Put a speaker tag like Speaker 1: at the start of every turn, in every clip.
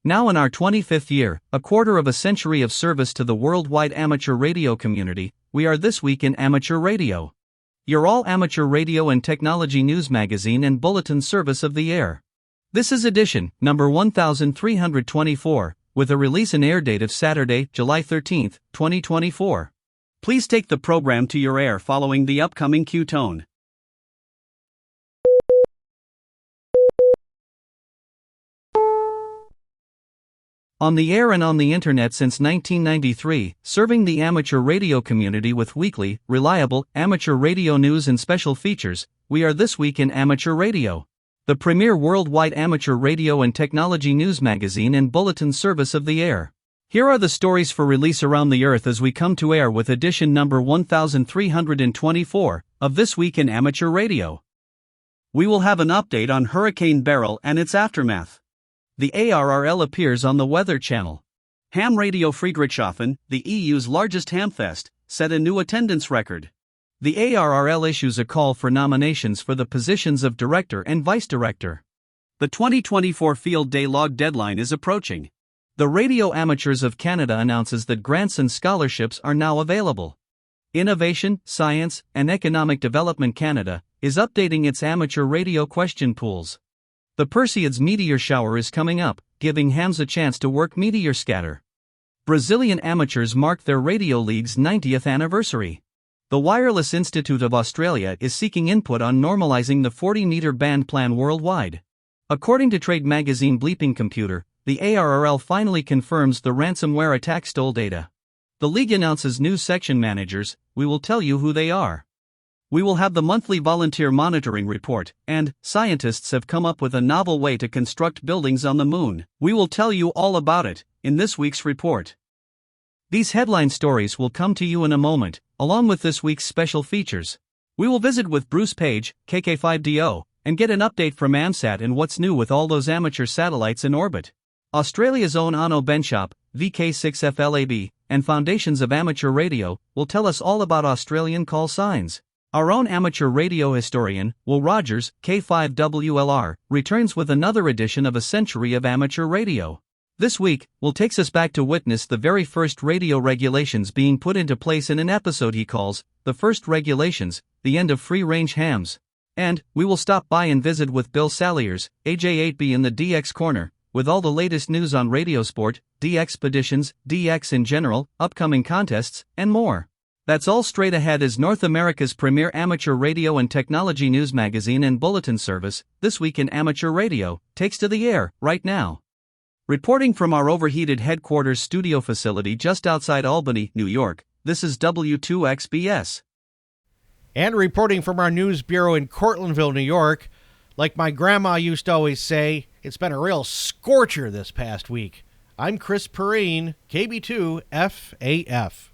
Speaker 1: Now in our 25th year, a quarter of a century of service to the worldwide amateur radio community, we are This Week in Amateur Radio, your all-amateur radio and technology news magazine and bulletin service of the air. This is edition number 1324, with a release and air date of Saturday, July 13, 2024. Please take the program to your air following the upcoming cue tone. On the air and on the internet since 1993, serving the amateur radio community with weekly, reliable, amateur radio news and special features, we are This Week in Amateur Radio, the premier worldwide amateur radio and technology news magazine and bulletin service of the air. Here are the stories for release around the earth as we come to air with edition number 1324 of This Week in Amateur Radio. We will have an update on Hurricane Beryl and its aftermath. The ARRL appears on the Weather Channel. Ham Radio Friedrichshafen, the EU's largest hamfest, set a new attendance record. The ARRL issues a call for nominations for the positions of director and vice director. The 2024 Field Day log deadline is approaching. The Radio Amateurs of Canada announces that grants and scholarships are now available. Innovation, Science, and Economic Development Canada is updating its amateur radio question pools. The Perseids meteor shower is coming up, giving hams a chance to work meteor scatter. Brazilian amateurs mark their radio league's 90th anniversary. The Wireless Institute of Australia is seeking input on normalizing the 40-meter band plan worldwide. According to trade magazine Bleeping Computer, the ARRL finally confirms the ransomware attack stole data. The league announces new section managers. We will tell you who they are. We will have the monthly volunteer monitoring report, and scientists have come up with a novel way to construct buildings on the moon. We will tell you all about it in this week's report. These headline stories will come to you in a moment, along with this week's special features. We will visit with Bruce Page, KK5DO, and get an update from AMSAT and what's new with all those amateur satellites in orbit. Australia's own Onno Benschop, VK6FLAB, and Foundations of Amateur Radio will tell us all about Australian call signs. Our own amateur radio historian, Will Rogers, K5WLR, returns with another edition of A Century of Amateur Radio. This week, Will takes us back to witness the very first radio regulations being put into place in an episode he calls, The First Regulations, The End of Free-Range Hams. And, we will stop by and visit with Bill Saliers, AJ8B in the DX Corner, with all the latest news on radio sport, DXpeditions, DX in general, upcoming contests, and more. That's all straight ahead as North America's premier amateur radio and technology news magazine and bulletin service, This Week in Amateur Radio, takes to the air right now. Reporting from our overheated headquarters studio facility just outside Albany, New York, this is W2XBS.
Speaker 2: And reporting from our news bureau in Cortlandville, New York, like my grandma used to always say, it's been a real scorcher this past week. I'm Chris Perrine, KB2FAF.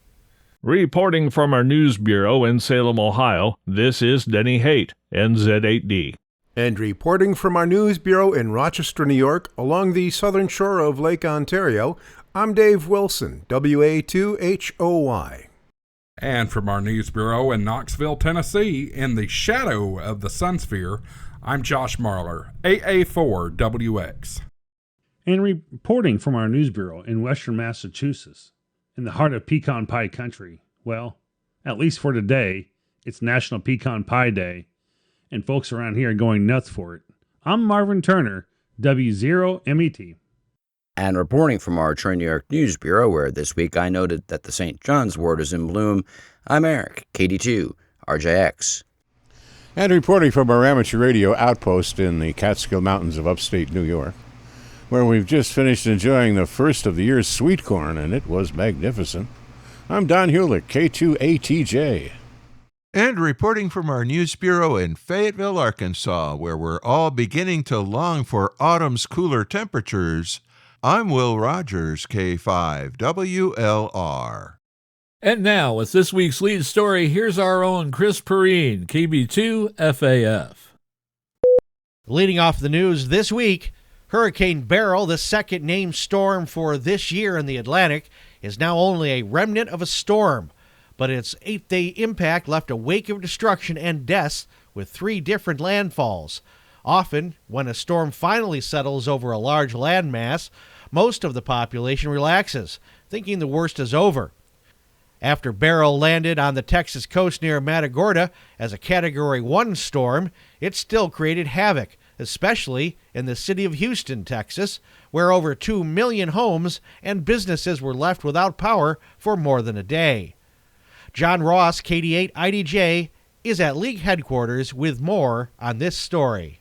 Speaker 3: Reporting from our news bureau in Salem, Ohio, this is Denny Haight, NZ8D.
Speaker 4: And reporting from our news bureau in Rochester, New York, along the southern shore of Lake Ontario, I'm Dave Wilson, WA2HOY.
Speaker 5: And from our news bureau in Knoxville, Tennessee, in the shadow of the Sunsphere, I'm Josh Marler, AA4WX.
Speaker 6: And reporting from our news bureau in western Massachusetts, in the heart of pecan pie country, well, at least for today, it's National Pecan Pie Day, and folks around here are going nuts for it. I'm Marvin Turner, W0MET.
Speaker 7: And reporting from our Troy, New York News Bureau, where this week I noted that the St. John's wort is in bloom, I'm Eric, KD2, RJX.
Speaker 8: And reporting from our amateur radio outpost in the Catskill Mountains of upstate New York, where we've just finished enjoying the first of the year's sweet corn, and it was magnificent. I'm Don Hulick, K2ATJ.
Speaker 9: And reporting from our news bureau in Fayetteville, Arkansas, where we're all beginning to long for autumn's cooler temperatures, I'm Will Rogers, K5WLR.
Speaker 10: And now, with this week's lead story, here's our own Chris Perrine, KB2FAF.
Speaker 2: Leading off the news this week, Hurricane Beryl, the second named storm for this year in the Atlantic, is now only a remnant of a storm, but its 8-day impact left a wake of destruction and deaths with 3 different landfalls. Often, when a storm finally settles over a large landmass, most of the population relaxes, thinking the worst is over. After Beryl landed on the Texas coast near Matagorda as a Category 1 storm, it still created havoc, especially in the city of Houston, Texas, where over 2 million homes and businesses were left without power for more than a day. John Ross, KD8 IDJ, is at League headquarters with more on this story.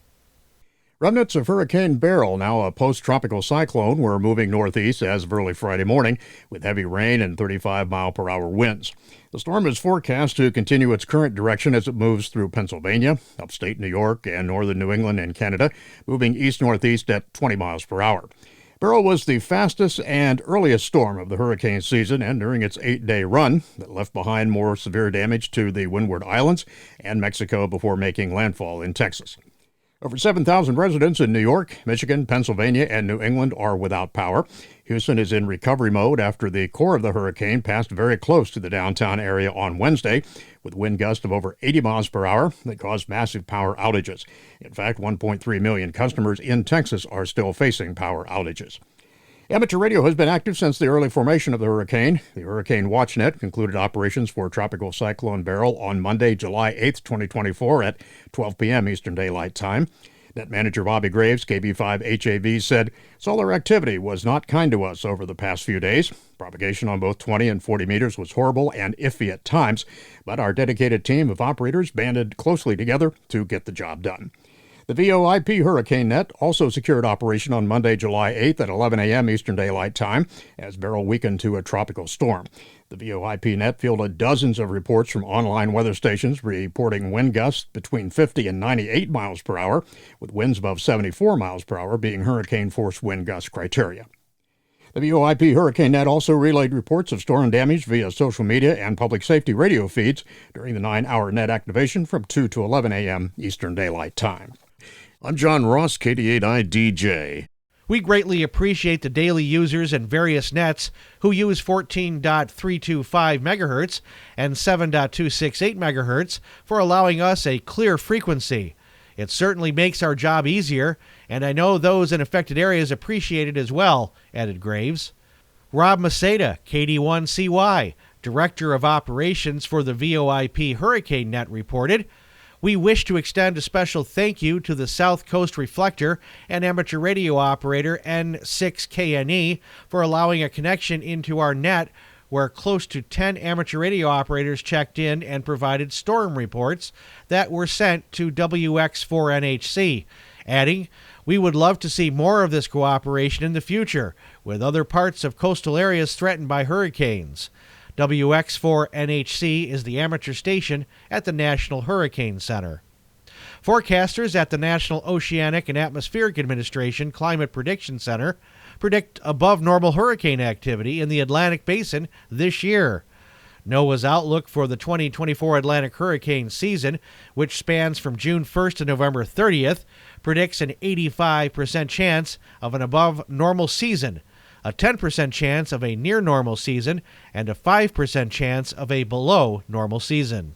Speaker 11: Remnants of Hurricane Beryl, now a post-tropical cyclone, were moving northeast as of early Friday morning with heavy rain and 35-mile-per-hour winds. The storm is forecast to continue its current direction as it moves through Pennsylvania, upstate New York, and northern New England and Canada, moving east-northeast at 20 miles per hour. Beryl was the fastest and earliest storm of the hurricane season, and during its 8-day run, that left behind more severe damage to the Windward Islands and Mexico before making landfall in Texas. Over 7,000 residents in New York, Michigan, Pennsylvania, and New England are without power. Houston is in recovery mode after the core of the hurricane passed very close to the downtown area on Wednesday, with wind gusts of over 80 miles per hour that caused massive power outages. In fact, 1.3 million customers in Texas are still facing power outages. Amateur radio has been active since the early formation of the hurricane. The Hurricane WatchNet concluded operations for Tropical Cyclone Beryl on Monday, July 8, 2024 at 12 p.m. Eastern Daylight Time. Net manager Bobby Graves, KB5HAV, said, "Solar activity was not kind to us over the past few days. Propagation on both 20 and 40 meters was horrible and iffy at times, but our dedicated team of operators banded closely together to get the job done." The VOIP Hurricane Net also secured operation on Monday, July 8th at 11 a.m. Eastern Daylight Time as Beryl weakened to a tropical storm. The VOIP Net fielded dozens of reports from online weather stations reporting wind gusts between 50 and 98 miles per hour, with winds above 74 miles per hour being hurricane-force wind gust criteria. The VOIP Hurricane Net also relayed reports of storm damage via social media and public safety radio feeds during the 9-hour net activation from 2 to 11 a.m. Eastern Daylight Time. I'm John Ross, KD8IDJ.
Speaker 2: We greatly appreciate the daily users and various nets who use 14.325 MHz and 7.268 MHz for allowing us a clear frequency. It certainly makes our job easier, and I know those in affected areas appreciate it as well, added Graves. Rob Maceda, KD1CY, Director of Operations for the VOIP Hurricane Net, reported, "We wish to extend a special thank you to the South Coast Reflector and amateur radio operator N6KNE for allowing a connection into our net where close to 10 amateur radio operators checked in and provided storm reports that were sent to WX4NHC, adding, "We would love to see more of this cooperation in the future with other parts of coastal areas threatened by hurricanes." WX4NHC is the amateur station at the National Hurricane Center. Forecasters at the National Oceanic and Atmospheric Administration Climate Prediction Center predict above normal hurricane activity in the Atlantic Basin this year. NOAA's outlook for the 2024 Atlantic hurricane season, which spans from June 1st to November 30th, predicts an 85% chance of an above normal season, a 10% chance of a near normal season, and a 5% chance of a below normal season.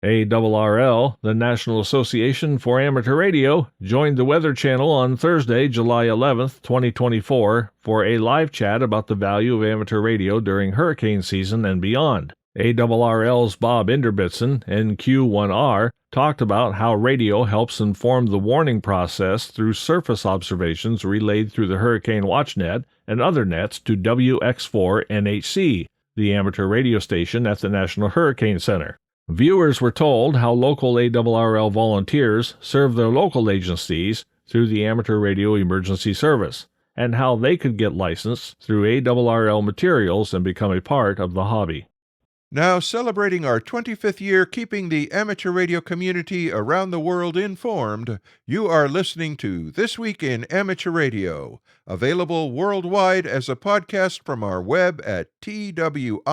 Speaker 3: ARRL, the National Association for Amateur Radio, joined the Weather Channel on Thursday, July 11th, 2024, for a live chat about the value of amateur radio during hurricane season and beyond. ARRL's Bob Inderbitzen, NQ1R, talked about how radio helps inform the warning process through surface observations relayed through the Hurricane WatchNet and other nets to WX4NHC, the amateur radio station at the National Hurricane Center. Viewers were told how local ARRL volunteers serve their local agencies through the Amateur Radio Emergency Service, and how they could get licensed through ARRL materials and become a part of the hobby.
Speaker 9: Now celebrating our 25th year keeping the amateur radio community around the world informed, you are listening to This Week in Amateur Radio, available worldwide as a podcast from our web at twiar.net.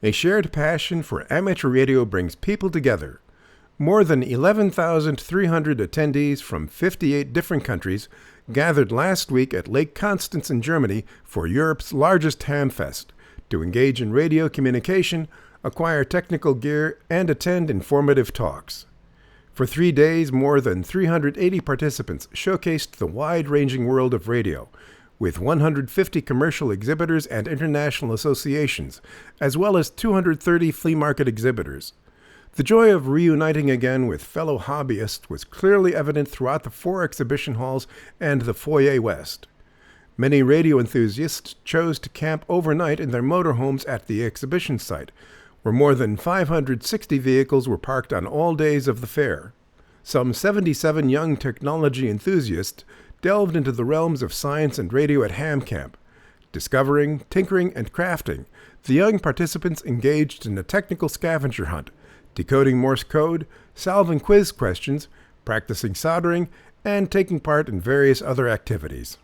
Speaker 4: A shared passion for amateur radio brings people together. More than 11,300 attendees from 58 different countries gathered last week at Lake Constance in Germany for Europe's largest Hamfest to engage in radio communication, acquire technical gear, and attend informative talks. For 3 days, more than 380 participants showcased the wide-ranging world of radio, with 150 commercial exhibitors and international associations, as well as 230 flea market exhibitors. The joy of reuniting again with fellow hobbyists was clearly evident throughout the 4 exhibition halls and the Foyer West. Many radio enthusiasts chose to camp overnight in their motorhomes at the exhibition site, where more than 560 vehicles were parked on all days of the fair. Some 77 young technology enthusiasts delved into the realms of science and radio at Ham Camp. Discovering, tinkering, and crafting, the young participants engaged in a technical scavenger hunt, decoding Morse code, solving quiz questions, practicing soldering, and taking part in various other activities.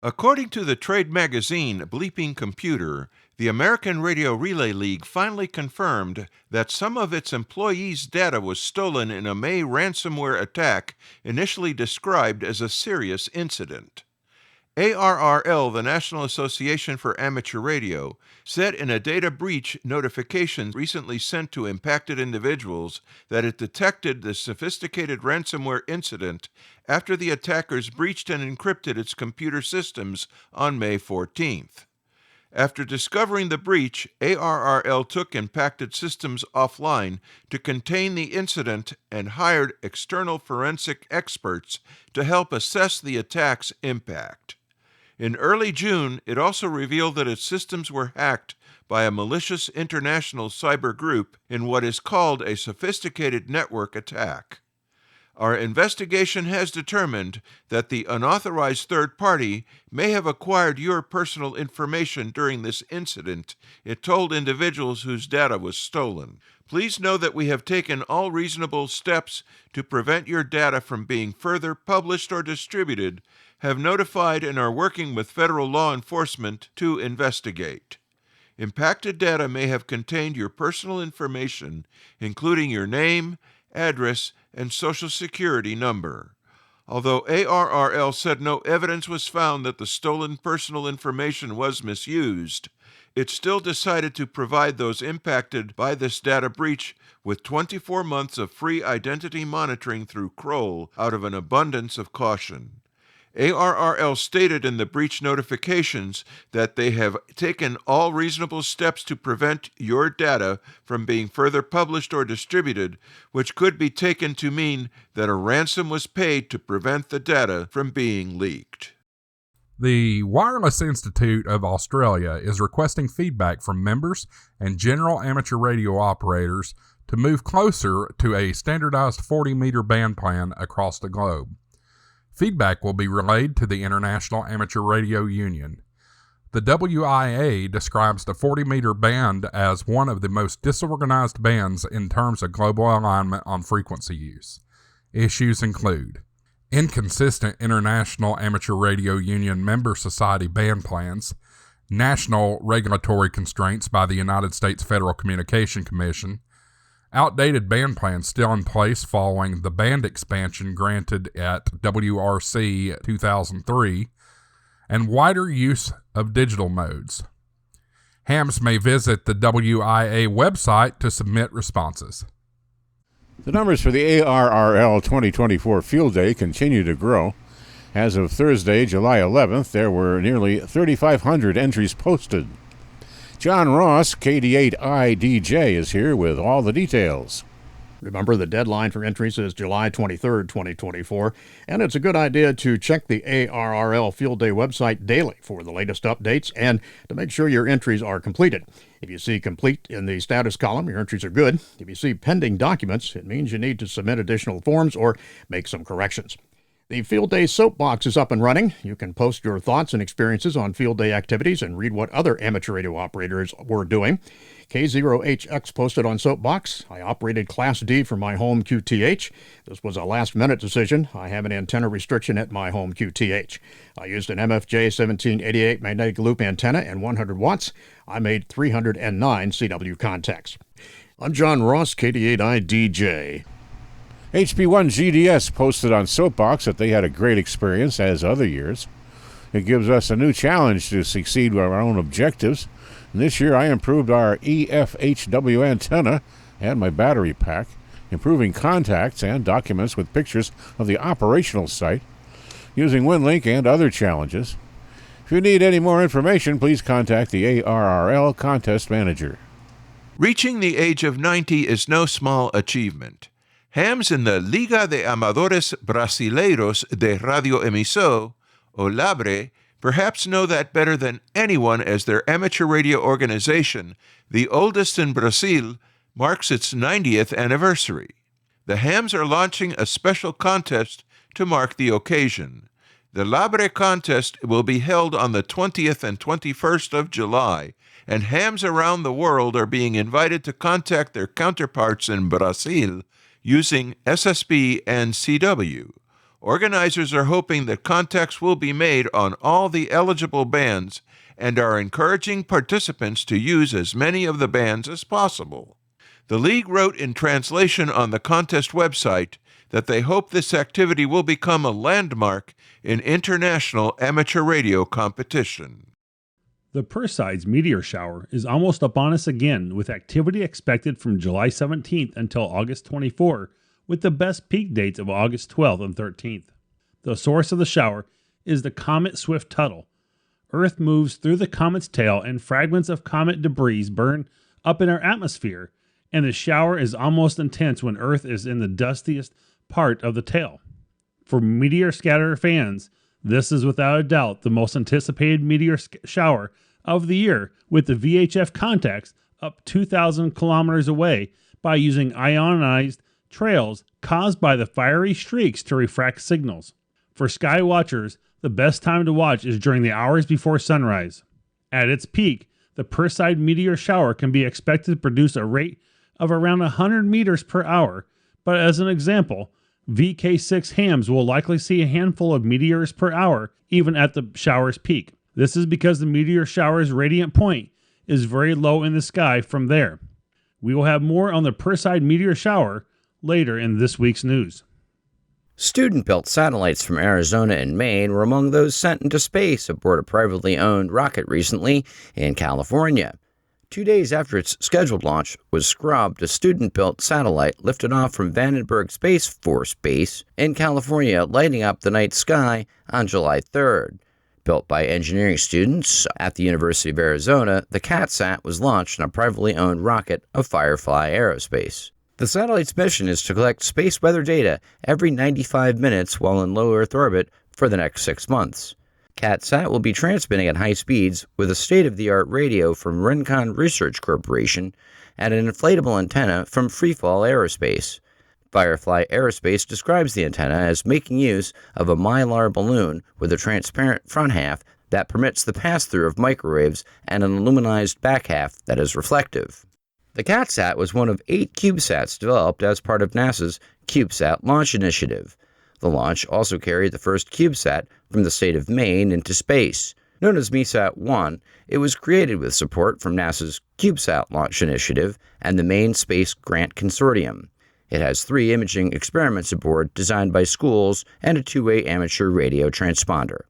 Speaker 9: According to the trade magazine Bleeping Computer, the American Radio Relay League finally confirmed that some of its employees' data was stolen in a May ransomware attack initially described as a serious incident. ARRL, the National Association for Amateur Radio, said in a data breach notification recently sent to impacted individuals that it detected the sophisticated ransomware incident after the attackers breached and encrypted its computer systems on May 14th. After discovering the breach, ARRL took impacted systems offline to contain the incident and hired external forensic experts to help assess the attack's impact. In early June, it also revealed that its systems were hacked by a malicious international cyber group in what is called a sophisticated network attack. Our investigation has determined that the unauthorized third party may have acquired your personal information during this incident, it told individuals whose data was stolen. Please know that we have taken all reasonable steps to prevent your data from being further published or distributed, have notified and are working with federal law enforcement to investigate. Impacted data may have contained your personal information, including your name, address, and Social Security number. Although ARRL said no evidence was found that the stolen personal information was misused, it still decided to provide those impacted by this data breach with 24 months of free identity monitoring through Kroll out of an abundance of caution. ARRL stated in the breach notifications that they have taken all reasonable steps to prevent your data from being further published or distributed, which could be taken to mean that a ransom was paid to prevent the data from being leaked.
Speaker 5: The Wireless Institute of Australia is requesting feedback from members and general amateur radio operators to move closer to a standardized 40-meter band plan across the globe. Feedback will be relayed to the International Amateur Radio Union. The WIA describes the 40-meter band as one of the most disorganized bands in terms of global alignment on frequency use. Issues include inconsistent International Amateur Radio Union member society band plans, national regulatory constraints by the United States Federal Communication Commission, outdated band plans still in place following the band expansion granted at WRC 2003, and wider use of digital modes. Hams may visit the WIA website to submit responses.
Speaker 8: The numbers for the ARRL 2024 Field Day continue to grow. As of Thursday, July 11th, there were nearly 3,500 entries posted. John Ross, KD8I-DJ, is here with all the details.
Speaker 11: Remember, the deadline for entries is July 23rd, 2024, and it's a good idea to check the ARRL Field Day website daily for the latest updates and to make sure your entries are completed. If you see complete in the status column, your entries are good. If you see pending documents, it means you need to submit additional forms or make some corrections. The Field Day Soapbox is up and running. You can post your thoughts and experiences on Field Day activities and read what other amateur radio operators were doing. K0HX posted on Soapbox, I operated Class D for my home QTH. This was a last-minute decision. I have an antenna restriction at my home QTH. I used an MFJ 1788 magnetic loop antenna and 100 watts. I made 309 CW contacts. I'm John Ross, KD8I-DJ.
Speaker 8: HB1GDS posted on Soapbox that they had a great experience, as other years. It gives us a new challenge to succeed with our own objectives. And this year I improved our EFHW antenna and my battery pack, improving contacts and documents with pictures of the operational site, using WinLink and other challenges. If you need any more information, please contact the ARRL Contest Manager.
Speaker 9: Reaching the age of 90 is no small achievement. Hams in the Liga de Amadores Brasileiros de Radioemissão, o LABRE, perhaps know that better than anyone, as their amateur radio organization, the oldest in Brazil, marks its 90th anniversary. The Hams are launching a special contest to mark the occasion. The LABRE contest will be held on the 20th and 21st of July, and hams around the world are being invited to contact their counterparts in Brazil using SSB and CW. Organizers are hoping that contacts will be made on all the eligible bands and are encouraging participants to use as many of the bands as possible. The League wrote in translation on the contest website that they hope this activity will become a landmark in international amateur radio competition.
Speaker 6: The Perseids meteor shower is almost upon us again, with activity expected from July 17th until August 24, with the best peak dates of August 12th and 13th. The source of the shower is the comet Swift-Tuttle. Earth moves through the comet's tail and fragments of comet debris burn up in our atmosphere, and the shower is almost intense when Earth is in the dustiest part of the tail. For meteor scatter fans, this is without a doubt the most anticipated meteor shower of the year, with the VHF contacts up 2,000 kilometers away by using ionized trails caused by the fiery streaks to refract signals. For sky watchers, the best time to watch is during the hours before sunrise. At its peak, the Perseid meteor shower can be expected to produce a rate of around 100 meters per hour, but as an example, VK6 hams will likely see a handful of meteors per hour even at the shower's peak. This is because the meteor shower's radiant point is very low in the sky from there. We will have more on the Perseid meteor shower later in this week's news.
Speaker 7: Student-built satellites from Arizona and Maine were among those sent into space aboard a privately owned rocket recently in California. 2 days after its scheduled launch was scrubbed, a student-built satellite lifted off from Vandenberg Space Force Base in California, lighting up the night sky on July 3rd. Built by engineering students at the University of Arizona, the CatSat was launched on a privately owned rocket of Firefly Aerospace. The satellite's mission is to collect space weather data every 95 minutes while in low Earth orbit for the next 6 months. CatSat will be transmitting at high speeds with a state-of-the-art radio from Rincon Research Corporation and an inflatable antenna from Freefall Aerospace. Firefly Aerospace describes the antenna as making use of a mylar balloon with a transparent front half that permits the pass-through of microwaves and an aluminized back half that is reflective. The CatSat was one of 8 CubeSats developed as part of NASA's CubeSat launch initiative. The launch also carried the first CubeSat from the state of Maine into space. Known as MESAT-1, it was created with support from NASA's CubeSat launch initiative and the Maine Space Grant Consortium. It has 3 imaging experiments aboard designed by schools and a 2-way amateur radio transponder.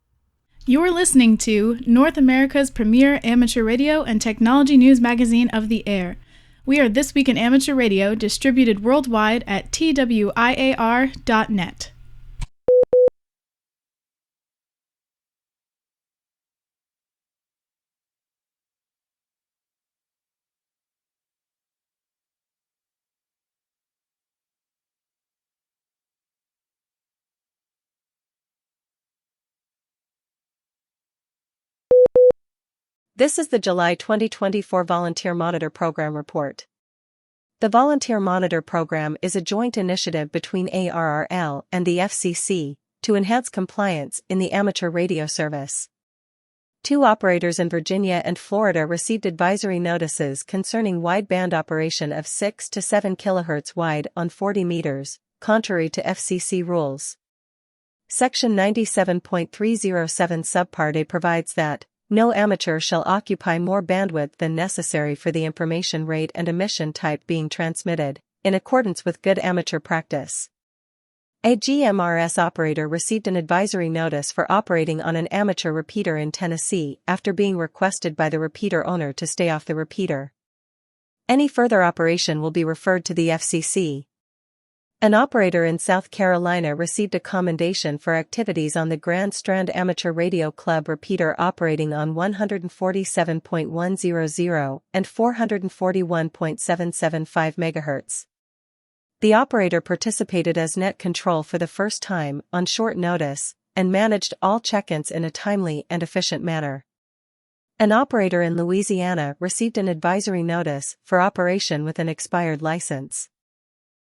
Speaker 12: You're listening to North America's premier amateur radio and technology news magazine of the air. We are This Week in Amateur Radio, distributed worldwide at twiar.net.
Speaker 13: This is the July 2024 Volunteer Monitor Program report. The Volunteer Monitor Program is a joint initiative between ARRL and the FCC to enhance compliance in the amateur radio service. 2 operators in Virginia and Florida received advisory notices concerning wideband operation of 6 to 7 kHz wide on 40 meters, contrary to FCC rules. Section 97.307 Subpart A provides that no amateur shall occupy more bandwidth than necessary for the information rate and emission type being transmitted, in accordance with good amateur practice. A GMRS operator received an advisory notice for operating on an amateur repeater in Tennessee after being requested by the repeater owner to stay off the repeater. Any further operation will be referred to the FCC. An operator in South Carolina received a commendation for activities on the Grand Strand Amateur Radio Club repeater operating on 147.100 and 441.775 MHz. The operator participated as net control for the first time on short notice and managed all check-ins in a timely and efficient manner. An operator in Louisiana received an advisory notice for operation with an expired license.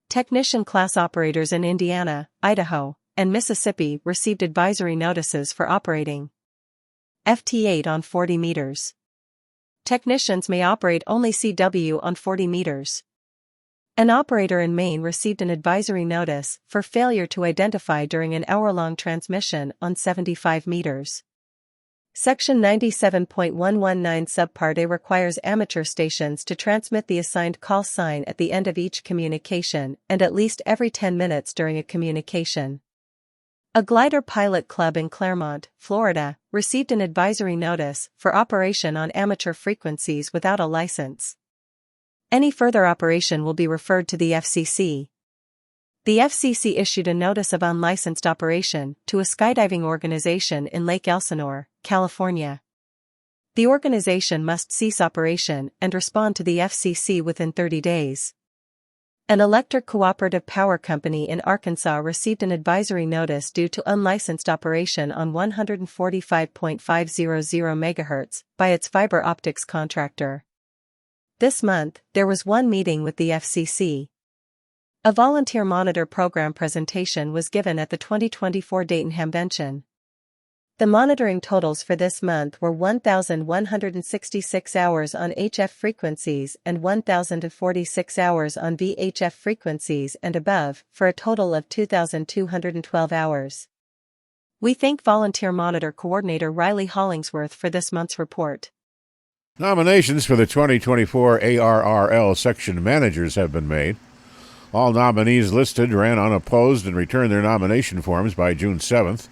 Speaker 13: Technician class operators in Indiana, Idaho, and Mississippi received advisory notices for operating FT8 on 40 meters. Technicians may operate only CW on 40 meters. An operator in Maine received an advisory notice for failure to identify during an hour-long transmission on 75 meters. Section 97.119 Subpart A requires amateur stations to transmit the assigned call sign at the end of each communication and at least every 10 minutes during a communication. A glider pilot club in Claremont, Florida, received an advisory notice for operation on amateur frequencies without a license. Any further operation will be referred to the FCC. The FCC issued a notice of unlicensed operation to a skydiving organization in Lake Elsinore, California. The organization must cease operation and respond to the FCC within 30 days. An electric cooperative power company in Arkansas received an advisory notice due to unlicensed operation on 145.500 MHz by its fiber optics contractor. This month, there was one meeting with the FCC. A volunteer monitor program presentation was given at the 2024 Dayton Hamvention. The monitoring totals for this month were 1,166 hours on HF frequencies and 1,046 hours on VHF frequencies and above, for a total of 2,212 hours. We thank Volunteer Monitor Coordinator Riley Hollingsworth for this month's report.
Speaker 8: Nominations for the 2024 ARRL section managers have been made. All nominees listed ran unopposed and returned their nomination forms by June 7th.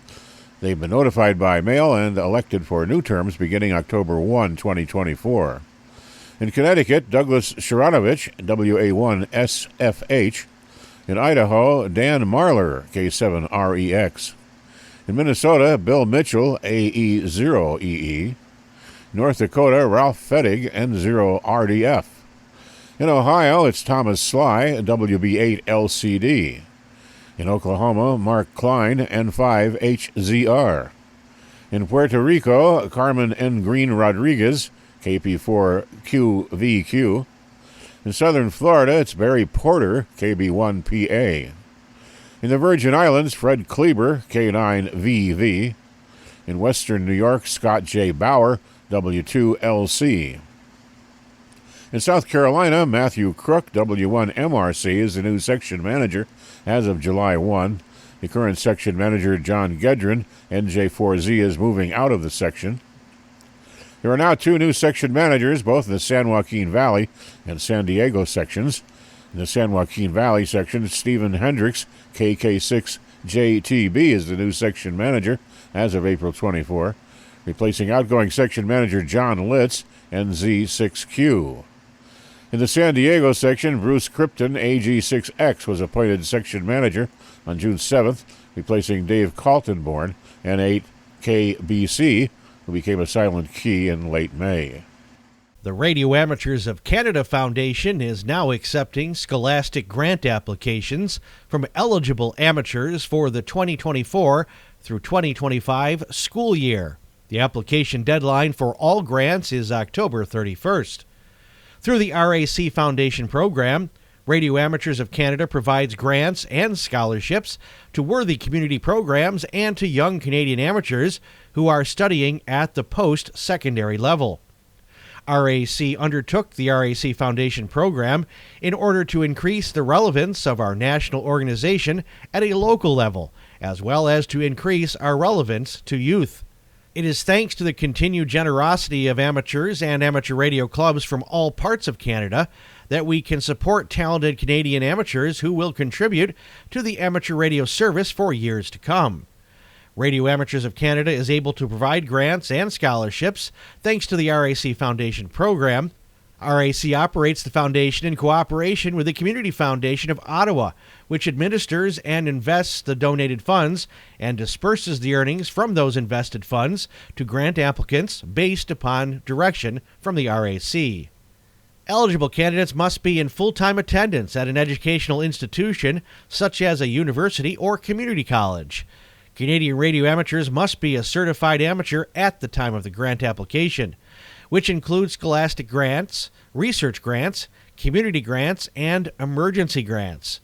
Speaker 8: They've been notified by mail and elected for new terms beginning October 1, 2024. In Connecticut, Douglas Sharanovich, WA1SFH. In Idaho, Dan Marler, K7REX. In Minnesota, Bill Mitchell, AE0EE. North Dakota, Ralph Fettig, N0RDF. In Ohio, it's Thomas Sly, WB8LCD. In Oklahoma, Mark Klein, N5HZR. In Puerto Rico, Carmen N. Green Rodriguez, KP4QVQ. In southern Florida, it's Barry Porter, KB1PA. In the Virgin Islands, Fred Kleber, K9VV. In western New York, Scott J. Bauer, W2LC. In South Carolina, Matthew Crook, W1MRC, is the new section manager as of July 1. The current section manager, John Gedron, NJ4Z, is moving out of the section. There are now two new section managers, both in the San Joaquin Valley and San Diego sections. In the San Joaquin Valley section, Stephen Hendricks, KK6JTB, is the new section manager as of April 24. Replacing outgoing section manager John Litz, NZ6Q. In the San Diego section, Bruce Krypton, AG6X, was appointed section manager on June 7th, replacing Dave Kaltenborn, N8KBC, who became a silent key in late May.
Speaker 2: The Radio Amateurs of Canada Foundation is now accepting scholastic grant applications from eligible amateurs for the 2024 through 2025 school year. The application deadline for all grants is October 31st. Through the RAC Foundation program, Radio Amateurs of Canada provides grants and scholarships to worthy community programs and to young Canadian amateurs who are studying at the post-secondary level. RAC undertook the RAC Foundation program in order to increase the relevance of our national organization at a local level, as well as to increase our relevance to youth. It is thanks to the continued generosity of amateurs and amateur radio clubs from all parts of Canada that we can support talented Canadian amateurs who will contribute to the amateur radio service for years to come. Radio Amateurs of Canada is able to provide grants and scholarships thanks to the RAC Foundation program. RAC operates the foundation in cooperation with the Community Foundation of Ottawa, which administers and invests the donated funds and disperses the earnings from those invested funds to grant applicants based upon direction from the RAC. Eligible candidates must be in full-time attendance at an educational institution such as a university or community college. Canadian radio amateurs must be a certified amateur at the time of the grant application, which includes scholastic grants, research grants, community grants, and emergency grants.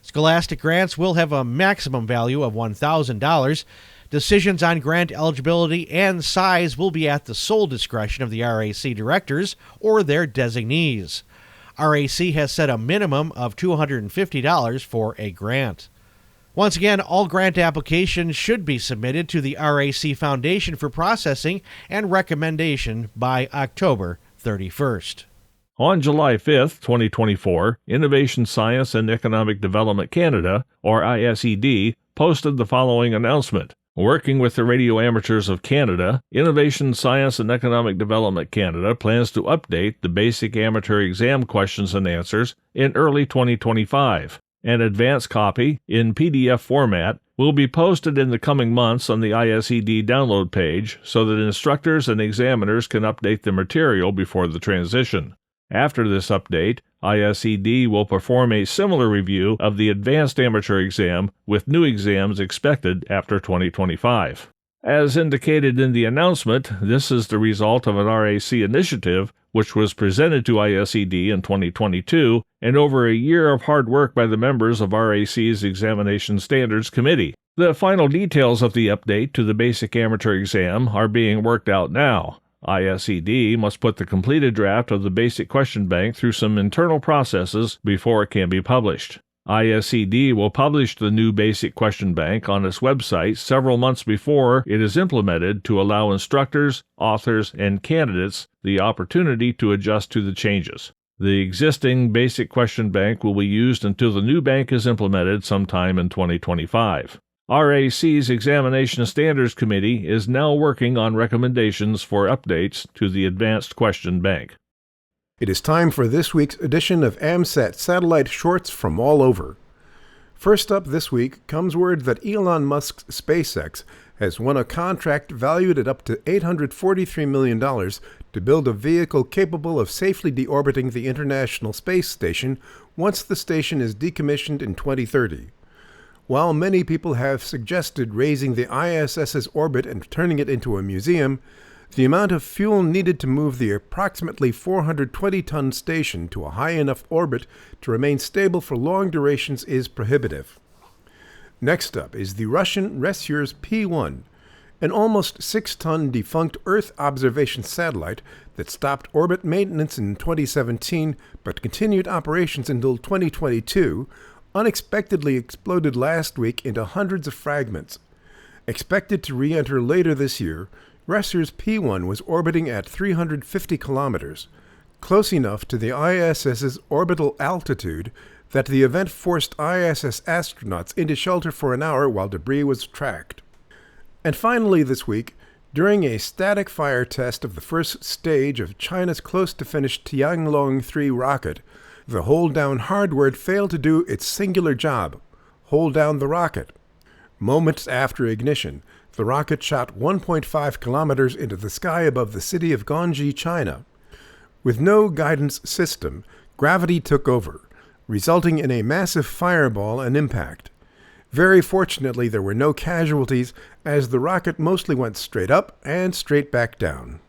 Speaker 2: Scholastic grants will have a maximum value of $1,000. Decisions on grant eligibility and size will be at the sole discretion of the RAC directors or their designees. RAC has set a minimum of $250 for a grant. Once again, all grant applications should be submitted to the RAC Foundation for processing and recommendation by October 31st.
Speaker 3: On July 5, 2024, Innovation Science and Economic Development Canada, or ISED, posted the following announcement. Working with the Radio Amateurs of Canada, Innovation Science and Economic Development Canada plans to update the basic amateur exam questions and answers in early 2025. An advanced copy, in PDF format, will be posted in the coming months on the ISED download page so that instructors and examiners can update the material before the transition. After this update, ISED will perform a similar review of the advanced amateur exam with new exams expected after 2025. As indicated in the announcement, this is the result of an RAC initiative which was presented to ISED in 2022 and over a year of hard work by the members of RAC's Examination Standards Committee. The final details of the update to the basic amateur exam are being worked out now. ISED must put the completed draft of the basic question bank through some internal processes before it can be published. ISED will publish the new basic question bank on its website several months before it is implemented to allow instructors, authors, and candidates the opportunity to adjust to the changes. The existing basic question bank will be used until the new bank is implemented sometime in 2025. RAC's Examination Standards Committee is now working on recommendations for updates to the advanced question bank.
Speaker 4: It is time for this week's edition of AMSAT Satellite Shorts from all over. First up this week comes word that Elon Musk's SpaceX has won a contract valued at up to $843 million to build a vehicle capable of safely deorbiting the International Space Station once the station is decommissioned in 2030. While many people have suggested raising the ISS's orbit and turning it into a museum, the amount of fuel needed to move the approximately 420-ton station to a high enough orbit to remain stable for long durations is prohibitive. Next up is the Russian Resurs P-1, an almost 6-ton defunct Earth observation satellite that stopped orbit maintenance in 2017 but continued operations until 2022, unexpectedly exploded last week into hundreds of fragments. Expected to re-enter later this year, Resurs P-1 was orbiting at 350 kilometers, close enough to the ISS's orbital altitude that the event forced ISS astronauts into shelter for an hour while debris was tracked. And finally this week, during a static fire test of the first stage of China's close-to-finished Tianlong-3 rocket, the hold-down hardware failed to do its singular job, hold down the rocket. Moments after ignition, the rocket shot 1.5 kilometers into the sky above the city of Guangxi, China. With no guidance system, gravity took over, resulting in a massive fireball and impact. Very fortunately, there were no casualties, as the rocket mostly went straight up and straight back down.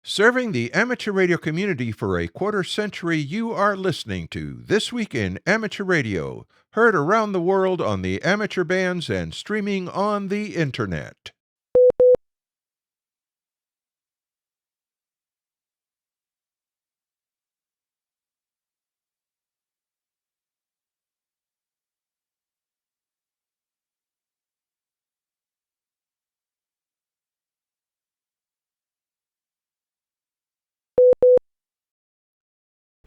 Speaker 9: Serving the amateur radio community for a quarter century, you are listening to This Week in Amateur Radio, heard around the world on the amateur bands and streaming on the Internet.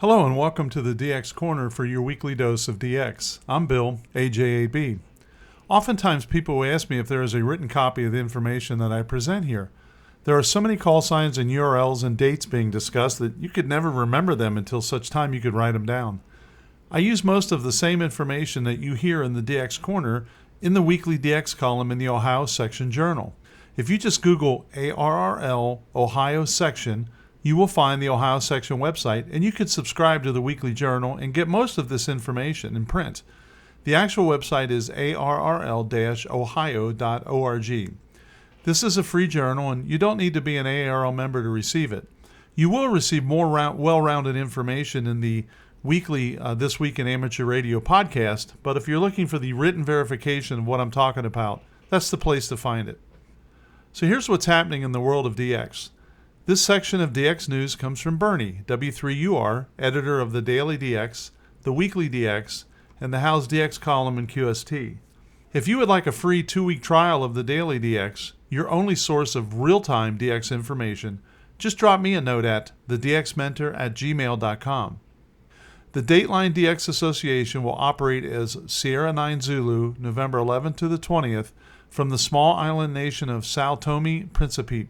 Speaker 14: Hello and welcome to the DX Corner for your weekly dose of DX. I'm Bill, AJAB. Oftentimes people will ask me if there is a written copy of the information that I present here. There are so many call signs and URLs and dates being discussed that you could never remember them until such time you could write them down. I use most of the same information that you hear in the DX Corner in the weekly DX column in the Ohio Section Journal. If you just Google ARRL Ohio Section, you will find the Ohio Section website, and you could subscribe to the weekly journal and get most of this information in print. The actual website is arrl-ohio.org. This is a free journal, and you don't need to be an ARRL member to receive it. You will receive more well-rounded information in the weekly This Week in Amateur Radio podcast, but if you're looking for the written verification of what I'm talking about, that's the place to find it. So here's what's happening in the world of DX. This section of DX News comes from Bernie, W3UR, editor of the Daily DX, the Weekly DX, and the How's DX column in QST. If you would like a free 2-week trial of the Daily DX, your only source of real-time DX information, just drop me a note at thedxmentor@gmail.com. The Dateline DX Association will operate as Sierra 9 Zulu, November 11th to the 20th, from the small island nation of Sao Tome Principe.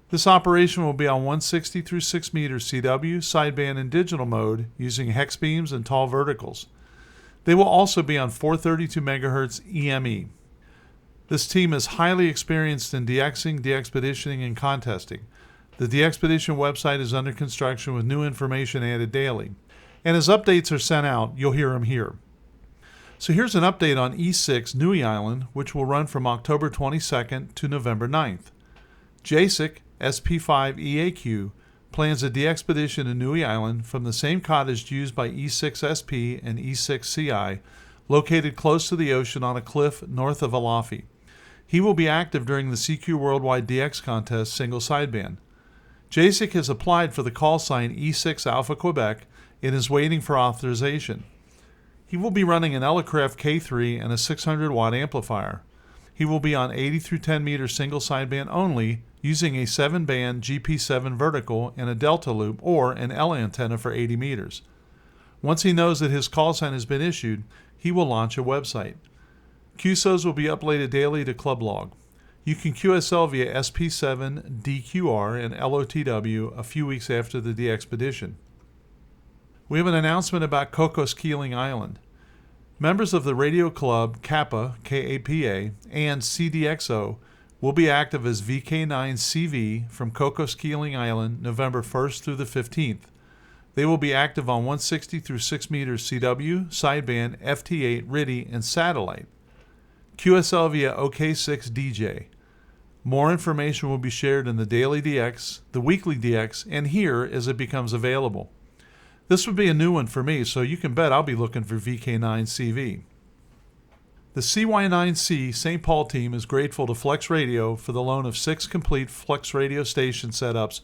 Speaker 14: This operation will be on 160 through 6 meters CW, sideband, and digital mode using hex beams and tall verticals. They will also be on 432 MHz EME. This team is highly experienced in DXing, DXpeditioning, and contesting. The DXpedition website is under construction with new information added daily. And as updates are sent out, you'll hear them here. So here's an update on E6 Nui Island, which will run from October 22nd to November 9th. JASIC SP5EAQ plans a DXpedition in Nui Island from the same cottage used by E6SP and E6CI, located close to the ocean on a cliff north of Alafi. He will be active during the CQ Worldwide DX Contest single sideband. JASIC has applied for the call sign E6 Alpha Quebec and is waiting for authorization. He will be running an Elecraft K3 and a 600-watt amplifier. He will be on 80 through 10 meter single sideband only, using a 7-band GP7 vertical and a delta loop or an L antenna for 80 meters. Once he knows that his call sign has been issued, he will launch a website. QSOs will be uploaded daily to Clublog. You can QSL via SP7, DQR, and LOTW a few weeks after the DXpedition. We have an announcement about Cocos Keeling Island. Members of the Radio Club Kappa, KAPA, and CDXO will be active as VK9CV from Cocos Keeling Island November 1st through the 15th. They will be active on 160 through 6 meters CW, sideband, FT8, RIDI, and satellite. QSL via OK6DJ. More information will be shared in the Daily DX, the Weekly DX, and here as it becomes available. This would be a new one for me, so you can bet I'll be looking for VK9CV. The CY9C St. Paul team is grateful to Flex Radio for the loan of 6 complete Flex Radio station setups,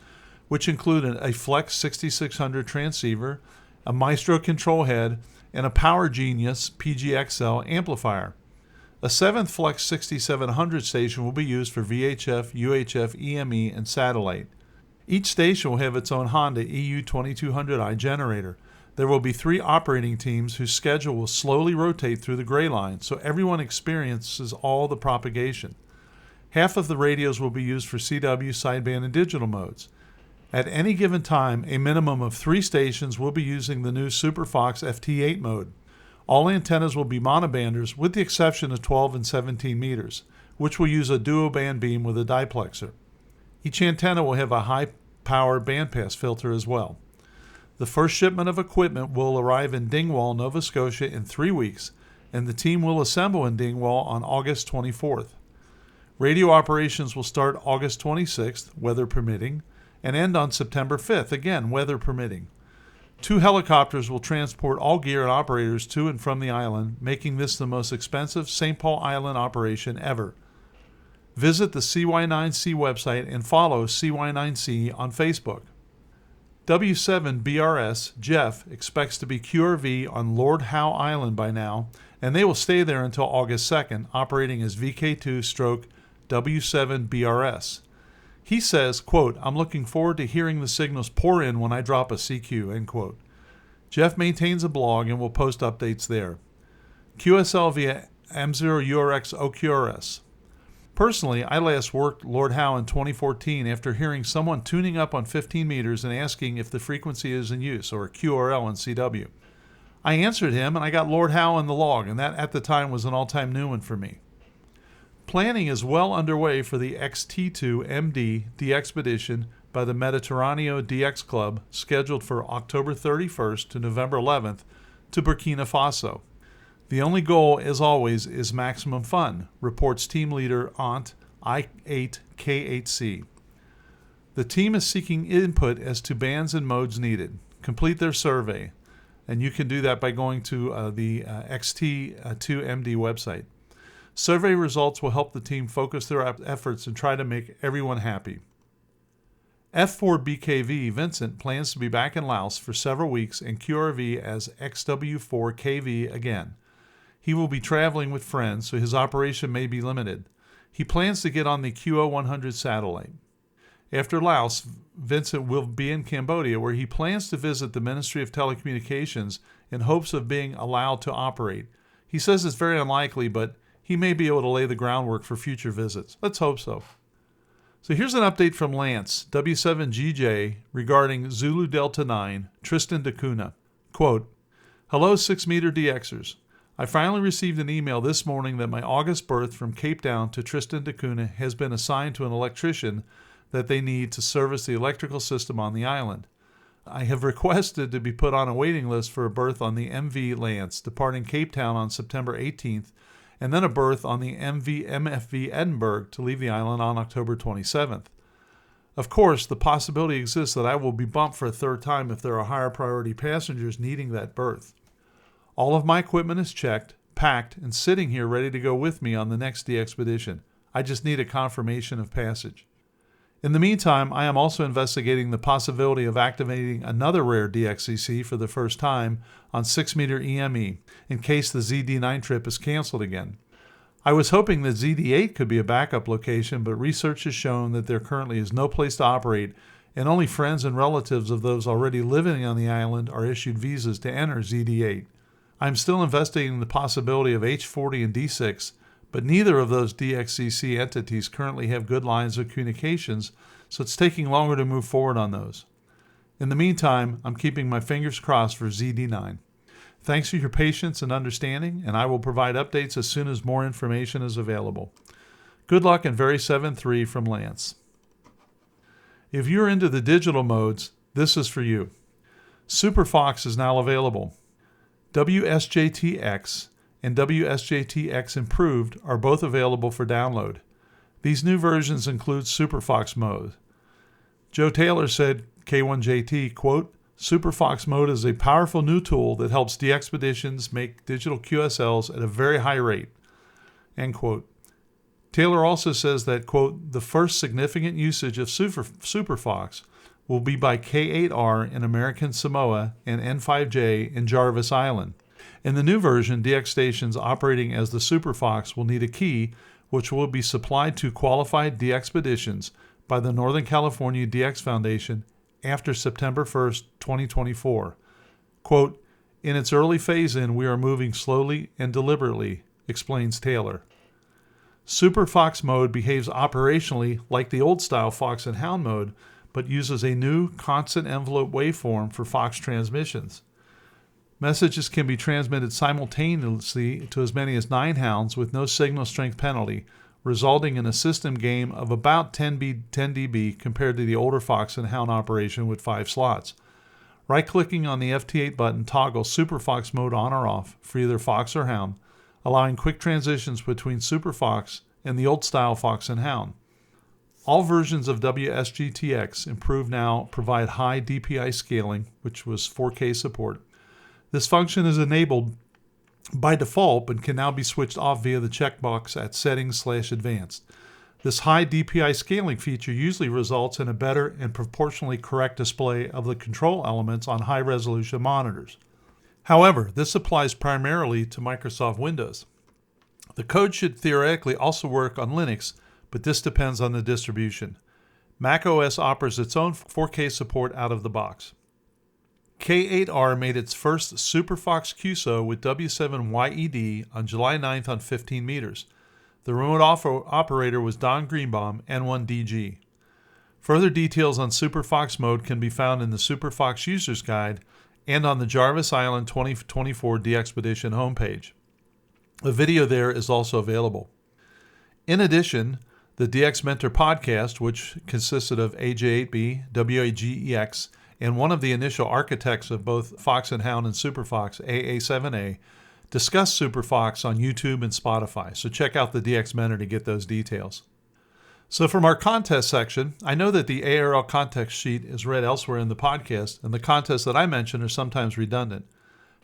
Speaker 14: which include a Flex 6600 transceiver, a Maestro control head, and a Power Genius PGXL amplifier. A 7th Flex 6700 station will be used for VHF, UHF, EME, and satellite. Each station will have its own Honda EU2200i generator. There will be 3 operating teams whose schedule will slowly rotate through the gray line, so everyone experiences all the propagation. Half of the radios will be used for CW, sideband, and digital modes. At any given time, a minimum of 3 stations will be using the new Super Fox FT8 mode. All antennas will be monobanders with the exception of 12 and 17 meters, which will use a duo-band beam with a diplexer. Each antenna will have a high-power bandpass filter as well. The first shipment of equipment will arrive in Dingwall, Nova Scotia in 3 weeks, and the team will assemble in Dingwall on August 24th. Radio operations will start August 26th, weather permitting, and end on September 5th, again, weather permitting. 2 helicopters will transport all gear and operators to and from the island, making this the most expensive St. Paul Island operation ever. Visit the CY9C website and follow CY9C on Facebook. W7BRS Jeff expects to be QRV on Lord Howe Island by now, and they will stay there until August 2nd, operating as VK2/W7BRS. He says, quote, "I'm looking forward to hearing the signals pour in when I drop a CQ," end quote. Jeff maintains a blog and will post updates there. QSL via M0URX OQRS. Personally, I last worked Lord Howe in 2014 after hearing someone tuning up on 15 meters and asking if the frequency is in use, or QRL in CW. I answered him and I got Lord Howe in the log, and that at the time was an all-time new one for me. Planning is well underway for the XT2MD DXpedition by the Mediterraneo DX Club, scheduled for October 31st to November 11th to Burkina Faso. The only goal, as always, is maximum fun, reports team leader Aunt I8K8C. The team is seeking input as to bands and modes needed. Complete their survey, and you can do that by going to the XT2MD website. Survey results will help the team focus their efforts and try to make everyone happy. F4BKV Vincent plans to be back in Laos for several weeks and QRV as XW4KV again. He will be traveling with friends, so his operation may be limited. He plans to get on the QO100 satellite. After Laos, Vincent will be in Cambodia, where he plans to visit the Ministry of Telecommunications in hopes of being allowed to operate. He says it's very unlikely, but he may be able to lay the groundwork for future visits. Let's hope so. So here's an update from Lance, W7GJ, regarding Zulu Delta 9, Tristan da Cunha. Quote, "Hello 6-meter DXers. I finally received an email this morning that my August berth from Cape Town to Tristan da Cunha has been assigned to an electrician that they need to service the electrical system on the island. I have requested to be put on a waiting list for a berth on the MV Lance, departing Cape Town on September 18th, and then a berth on the MFV Edinburgh to leave the island on October 27th. Of course, the possibility exists that I will be bumped for a third time if there are higher priority passengers needing that berth. All of my equipment is checked, packed, and sitting here ready to go with me on the next DXpedition. I just need a confirmation of passage. In the meantime, I am also investigating the possibility of activating another rare DXCC for the first time on 6-meter EME in case the ZD9 trip is canceled again. I was hoping that ZD8 could be a backup location, but research has shown that there currently is no place to operate, and only friends and relatives of those already living on the island are issued visas to enter ZD8. I'm still investigating the possibility of H40 and D6, but neither of those DXCC entities currently have good lines of communications, so it's taking longer to move forward on those. In the meantime, I'm keeping my fingers crossed for ZD9. Thanks for your patience and understanding, and I will provide updates as soon as more information is available. Good luck and very 7-3 from Lance." If you're into the digital modes, this is for you. Super Fox is now available. WSJT-X and WSJT-X Improved are both available for download. These new versions include Super Fox mode. Joe Taylor said, K1JT, quote, "Super Fox mode is a powerful new tool that helps DXpeditions make digital QSLs at a very high rate," end quote. Taylor also says that, quote, "The first significant usage of Super Fox will be by K8R in American Samoa and N5J in Jarvis Island. In the new version, DX stations operating as the Super Fox will need a key which will be supplied to qualified DXpeditions by the Northern California DX Foundation after September 1st, 2024. Quote, "In its early phase-in, we are moving slowly and deliberately," explains Taylor. Super Fox mode behaves operationally like the old-style Fox and Hound mode, but uses a new constant envelope waveform for Fox transmissions. Messages can be transmitted simultaneously to as many as 9 hounds with no signal strength penalty, resulting in a system gain of about 10 dB compared to the older Fox and Hound operation with 5 slots. Right-clicking on the FT8 button toggles Super Fox mode on or off for either Fox or Hound, allowing quick transitions between Super Fox and the old-style Fox and Hound. All versions of WSGTX Improved now provide high DPI scaling, which was 4K support. This function is enabled by default but can now be switched off via the checkbox at Settings/Advanced. This high DPI scaling feature usually results in a better and proportionally correct display of the control elements on high-resolution monitors. However, this applies primarily to Microsoft Windows. The code should theoretically also work on Linux, but this depends on the distribution. Mac OS offers its own 4K support out of the box. K8R made its first Super Fox QSO with W7YED on July 9th on 15 meters. The remote operator was Don Greenbaum, N1DG. Further details on Super Fox mode can be found in the Super Fox User's Guide and on the Jarvis Island 2024 DXpedition homepage. A video there is also available. In addition, the DX Mentor podcast, which consisted of AJ8B, WAGEX, and one of the initial architects of both Fox and Hound and Super Fox, AA7A, discussed Super Fox on YouTube and Spotify, so check out the DX Mentor to get those details. So from our contest section, I know that the ARL context sheet is read elsewhere in the podcast, and the contests that I mention are sometimes redundant.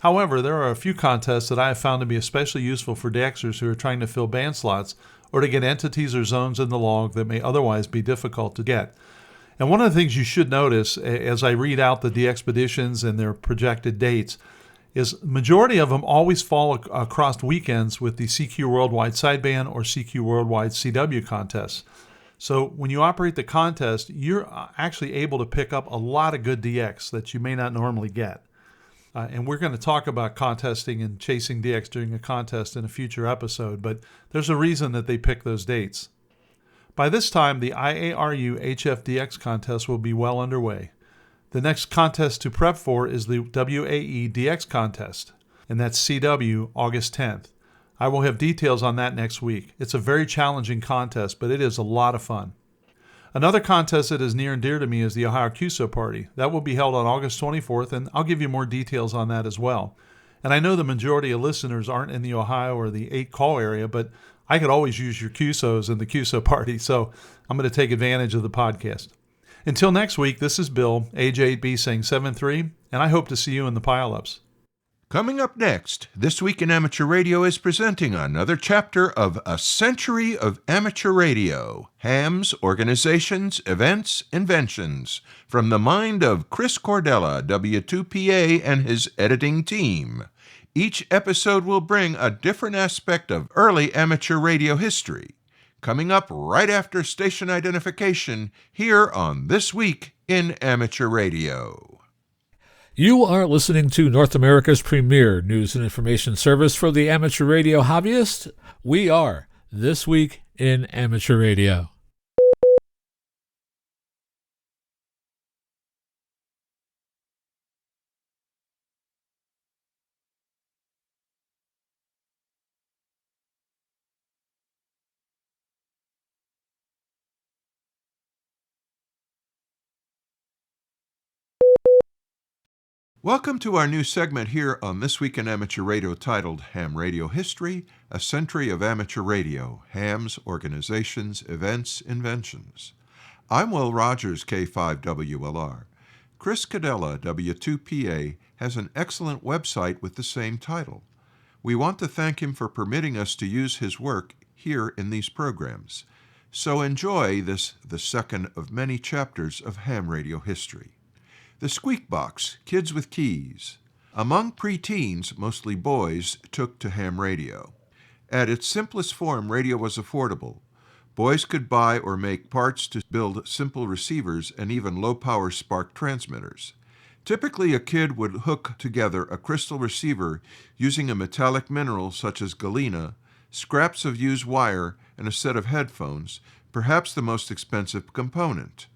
Speaker 14: However, there are a few contests that I have found to be especially useful for DXers who are trying to fill band slots or to get entities or zones in the log that may otherwise be difficult to get. And one of the things you should notice as I read out the DXpeditions and their projected dates is majority of them always fall across weekends with the CQ Worldwide Sideband or CQ Worldwide CW contests. So when you operate the contest, you're actually able to pick up a lot of good DX that you may not normally get. And we're going to talk about contesting and chasing DX during a contest in a future episode, but there's a reason that they pick those dates. By this time, the IARU HFDX contest will be well underway. The next contest to prep for is the WAE DX contest, and that's CW August 10th. I will have details on that next week. It's a very challenging contest, but it is a lot of fun. Another contest that is near and dear to me is the Ohio QSO Party. That will be held on August 24th, and I'll give you more details on that as well. And I know the majority of listeners aren't in the Ohio or the 8 call area, but I could always use your QSOs in the QSO Party, so I'm going to take advantage of the podcast. Until next week, this is Bill, AJ8B saying 7-3, and I hope to see you in the pile-ups.
Speaker 9: Coming up next, This Week in Amateur Radio is presenting another chapter of A Century of Amateur Radio, Hams, Organizations, Events, Inventions, from the mind of Chris Cordella, W2PA, and his editing team. Each episode will bring a different aspect of early amateur radio history. Coming up right after station identification here on This Week in Amateur Radio.
Speaker 10: You are listening to North America's premier news and information service for the amateur radio hobbyist. We are This Week in Amateur Radio.
Speaker 9: Welcome to our new segment here on This Week in Amateur Radio titled Ham Radio History, A Century of Amateur Radio, Hams, Organizations, Events, Inventions. I'm Will Rogers, K5WLR. Chris Cadella, W2PA, has an excellent website with the same title. We want to thank him for permitting us to use his work here in these programs. So enjoy this, the second of many chapters of ham radio history. The Squeak Box, Kids with Keys. Among preteens, mostly boys, took to ham radio. At its simplest form, radio was affordable. Boys could buy or make parts to build simple receivers and even low-power spark transmitters. Typically, a kid would hook together a crystal receiver using a metallic mineral such as galena, scraps of used wire, and a set of headphones, perhaps the most expensive component.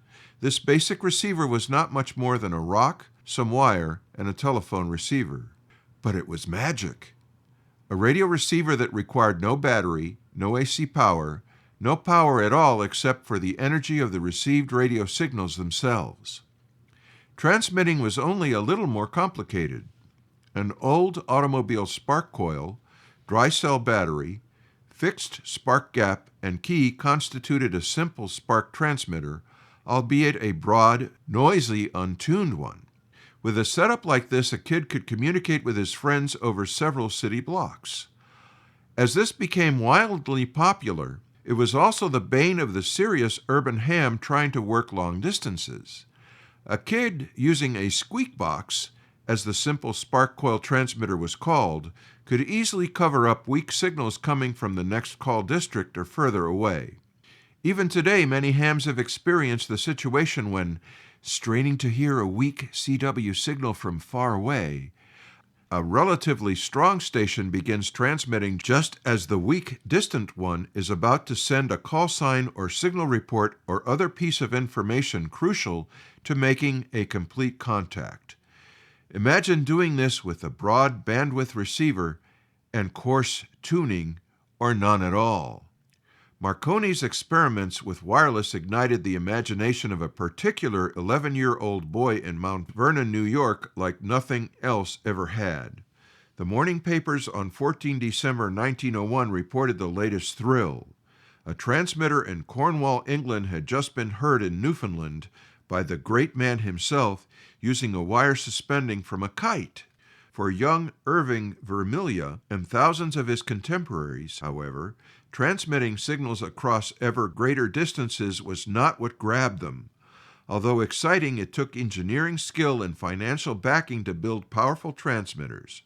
Speaker 9: This basic receiver was not much more than a rock, some wire, and a telephone receiver. But it was magic. A radio receiver that required no battery, no AC power, no power at all except for the energy of the received radio signals themselves. Transmitting was only a little more complicated. An old automobile spark coil, dry cell battery, fixed spark gap, and key constituted a simple spark transmitter, albeit a broad, noisy, untuned one. With a setup like this, a kid could communicate with his friends over several city blocks. As this became wildly popular, it was also the bane of the serious urban ham trying to work long distances. A kid using a squeak box, as the simple spark coil transmitter was called, could easily cover up weak signals coming from the next call district or further away. Even today, many hams have experienced the situation when straining to hear a weak CW signal from far away, a relatively strong station begins transmitting just as the weak, distant one is about to send a call sign or signal report or other piece of information crucial to making a complete contact. Imagine doing this with a broad bandwidth receiver and coarse tuning or none at all. Marconi's experiments with wireless ignited the imagination of a particular 11-year-old boy in Mount Vernon, New York, like nothing else ever had. The morning papers on 14 December 1901 reported the latest thrill. A transmitter in Cornwall, England had just been heard in Newfoundland by the great man himself using a wire suspending from a kite. For young Irving Vermilye and thousands of his contemporaries, however, transmitting signals across ever greater distances was not what grabbed them. Although exciting, it took engineering skill and financial backing to build powerful transmitters.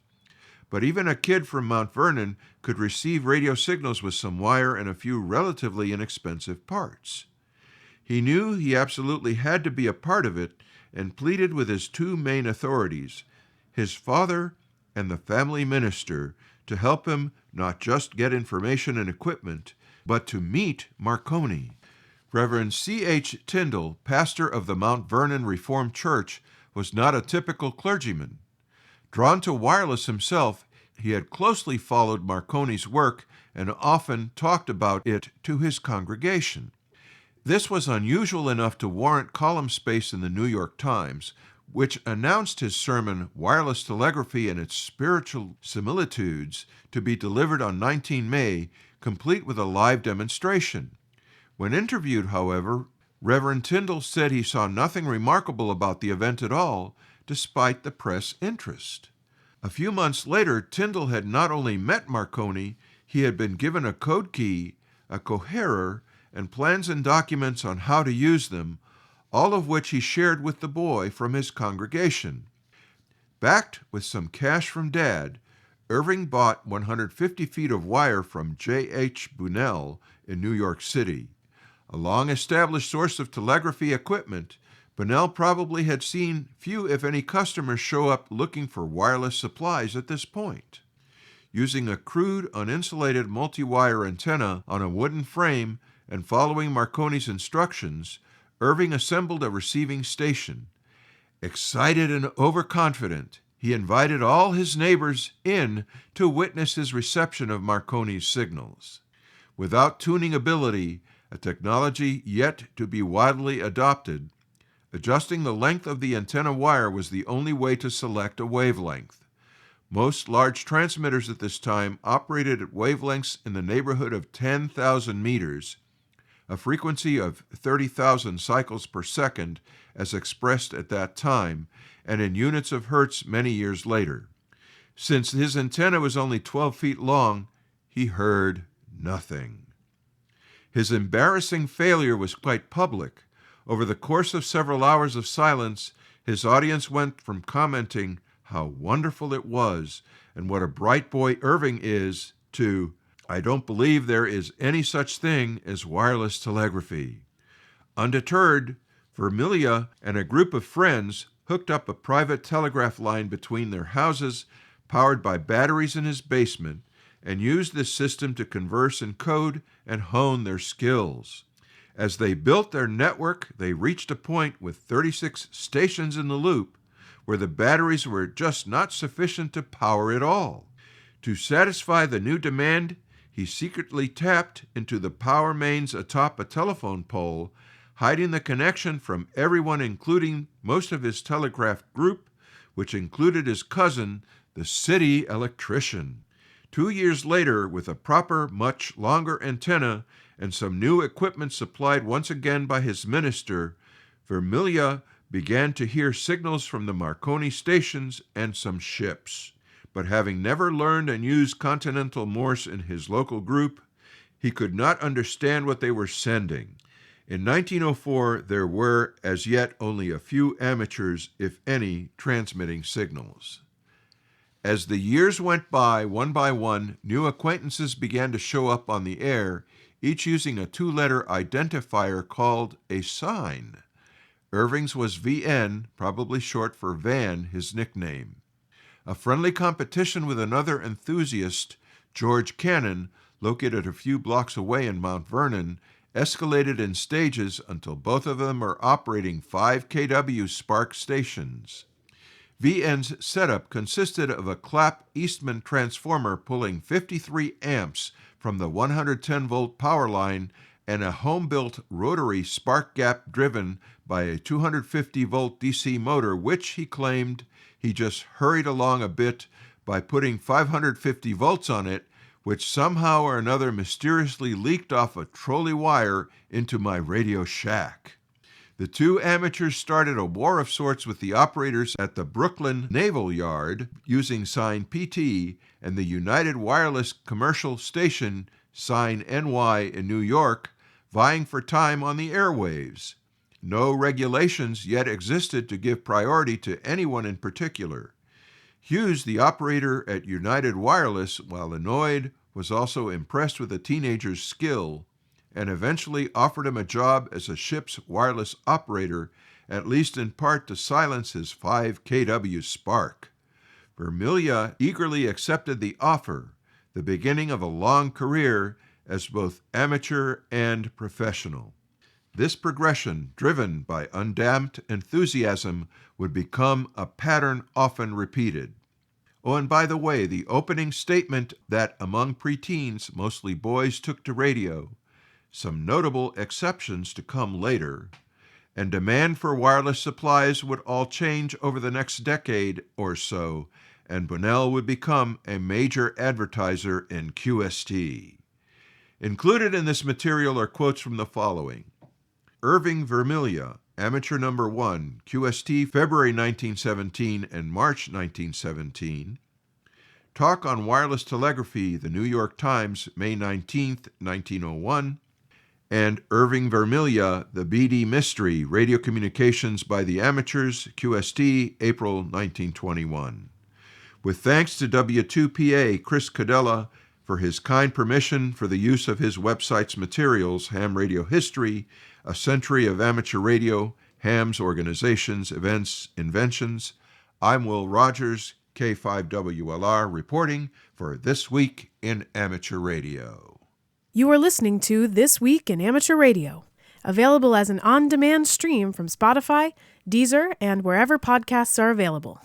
Speaker 9: But even a kid from Mount Vernon could receive radio signals with some wire and a few relatively inexpensive parts. He knew he absolutely had to be a part of it and pleaded with his two main authorities, his father and the family minister, to help him not just get information and equipment, but to meet Marconi. Reverend C.H. Tyndall, pastor of the Mount Vernon Reformed Church, was not a typical clergyman. Drawn to wireless himself, he had closely followed Marconi's work and often talked about it to his congregation. This was unusual enough to warrant column space in the New York Times, which announced his sermon, Wireless Telegraphy and Its Spiritual Similitudes, to be delivered on 19 May, complete with a live demonstration. When interviewed, however, Reverend Tyndall said he saw nothing remarkable about the event at all, despite the press interest. A few months later, Tyndall had not only met Marconi, he had been given a code key, a coherer, and plans and documents on how to use them, all of which he shared with the boy from his congregation. Backed with some cash from Dad, Irving bought 150 feet of wire from J.H. Bunnell in New York City. A long-established source of telegraphy equipment, Bunnell probably had seen few, if any, customers show up looking for wireless supplies at this point. Using a crude, uninsulated multi-wire antenna on a wooden frame and following Marconi's instructions, Irving assembled a receiving station. Excited and overconfident, he invited all his neighbors in to witness his reception of Marconi's signals. Without tuning ability, a technology yet to be widely adopted, adjusting the length of the antenna wire was the only way to select a wavelength. Most large transmitters at this time operated at wavelengths in the neighborhood of 10,000 meters, a frequency of 30,000 cycles per second as expressed at that time, and in units of hertz many years later. Since his antenna was only 12 feet long, he heard nothing. His embarrassing failure was quite public. Over the course of several hours of silence, his audience went from commenting how wonderful it was and what a bright boy Irving is to, I don't believe there is any such thing as wireless telegraphy. Undeterred, Vermilye and a group of friends hooked up a private telegraph line between their houses, powered by batteries in his basement, and used this system to converse in code and hone their skills. As they built their network, they reached a point with 36 stations in the loop where the batteries were just not sufficient to power it all. To satisfy the new demand, he secretly tapped into the power mains atop a telephone pole, hiding the connection from everyone, including most of his telegraph group, which included his cousin, the city electrician. 2 years later, with a proper, much longer antenna and some new equipment supplied once again by his minister, Vermilye began to hear signals from the Marconi stations and some ships. But having never learned and used Continental Morse in his local group, he could not understand what they were sending. In 1904, there were as yet only a few amateurs, if any, transmitting signals. As the years went by one, new acquaintances began to show up on the air, each using a two-letter identifier called a sign. Irving's was VN, probably short for Van, his nickname. A friendly competition with another enthusiast, George Cannon, located a few blocks away in Mount Vernon, escalated in stages until both of them are operating 5 kW spark stations. VN's setup consisted of a Clapp Eastman transformer pulling 53 amps from the 110-volt power line and a home-built rotary spark gap driven by a 250-volt DC motor, which, he claimed, he just hurried along a bit by putting 550 volts on it, which somehow or another mysteriously leaked off a trolley wire into my radio shack. The two amateurs started a war of sorts with the operators at the Brooklyn Naval Yard using sign PT and the United Wireless commercial station sign NY in New York, vying for time on the airwaves. No regulations yet existed to give priority to anyone in particular. Hughes, the operator at United Wireless, while annoyed, was also impressed with the teenager's skill and eventually offered him a job as a ship's wireless operator, at least in part to silence his 5 kW spark. Vermilya eagerly accepted the offer, the beginning of a long career as both amateur and professional. This progression, driven by undamped enthusiasm, would become a pattern often repeated. Oh, and by the way, the opening statement that among preteens, mostly boys, took to radio, some notable exceptions to come later, and demand for wireless supplies would all change over the next decade or so, and Bunnell would become a major advertiser in QST. Included in this material are quotes from the following: Irving Vermilya, Amateur Number 1, QST, February 1917 and March 1917. Talk on Wireless Telegraphy, The New York Times, May 19, 1901. And Irving Vermilya, The BD Mystery, Radio Communications by the Amateurs, QST, April 1921. With thanks to W2PA Chris Cadella for his kind permission for the use of his website's materials, Ham Radio History, A Century of Amateur Radio, Ham's Organizations, Events, Inventions, I'm Will Rogers, K5WLR, reporting for This Week in Amateur Radio.
Speaker 15: You are listening to This Week in Amateur Radio, available as an on-demand stream from Spotify, Deezer, and wherever podcasts are available.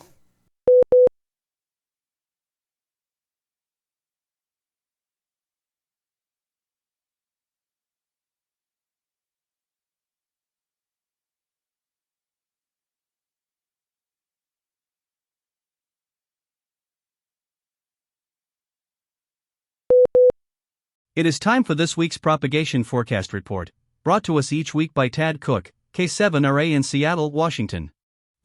Speaker 1: It is time for this week's propagation forecast report, brought to us each week by Tad Cook, K7RA in Seattle, Washington.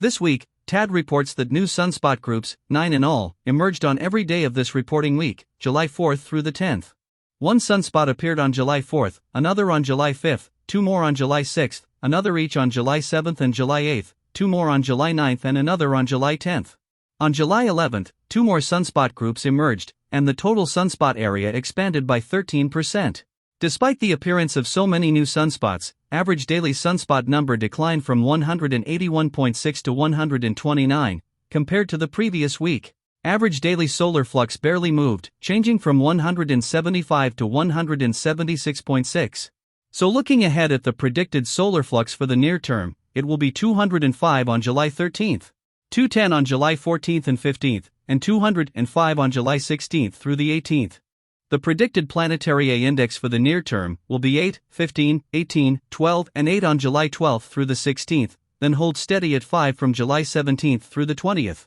Speaker 1: This week, Tad reports that new sunspot groups, 9 in all, emerged on every day of this reporting week, July 4th through the 10th. One sunspot appeared on July 4th, another on July 5th, two more on July 6th, another each on July 7th and July 8th, two more on July 9th and another on July 10th. On July 11th, two more sunspot groups emerged, and the total sunspot area expanded by 13%. Despite the appearance of so many new sunspots, average daily sunspot number declined from 181.6 to 129, compared to the previous week. Average daily solar flux barely moved, changing from 175 to 176.6. So looking ahead at the predicted solar flux for the near term, it will be 205 on July 13th, 210 on July 14th and 15th, and 205 on July 16th through the 18th. The predicted planetary A index for the near term will be 8, 15, 18, 12, and 8 on July 12th through the 16th, then hold steady at 5 from July 17th through the 20th.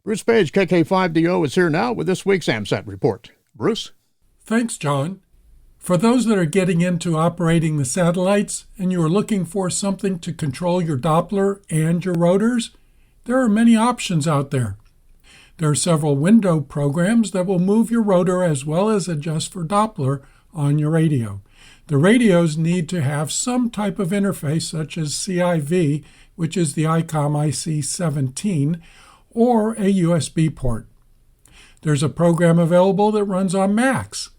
Speaker 11: Bruce Page, KK5DO, is here now with this week's AMSAT report. Bruce?
Speaker 16: Thanks, John. For those that are getting into operating the satellites and you are looking for something to control your Doppler and your rotors, there are many options out there. There are several window programs that will move your rotor as well as adjust for Doppler on your radio. The radios need to have some type of interface such as CIV, which is the ICOM IC17, or a USB port. There's a program available that runs on Macs.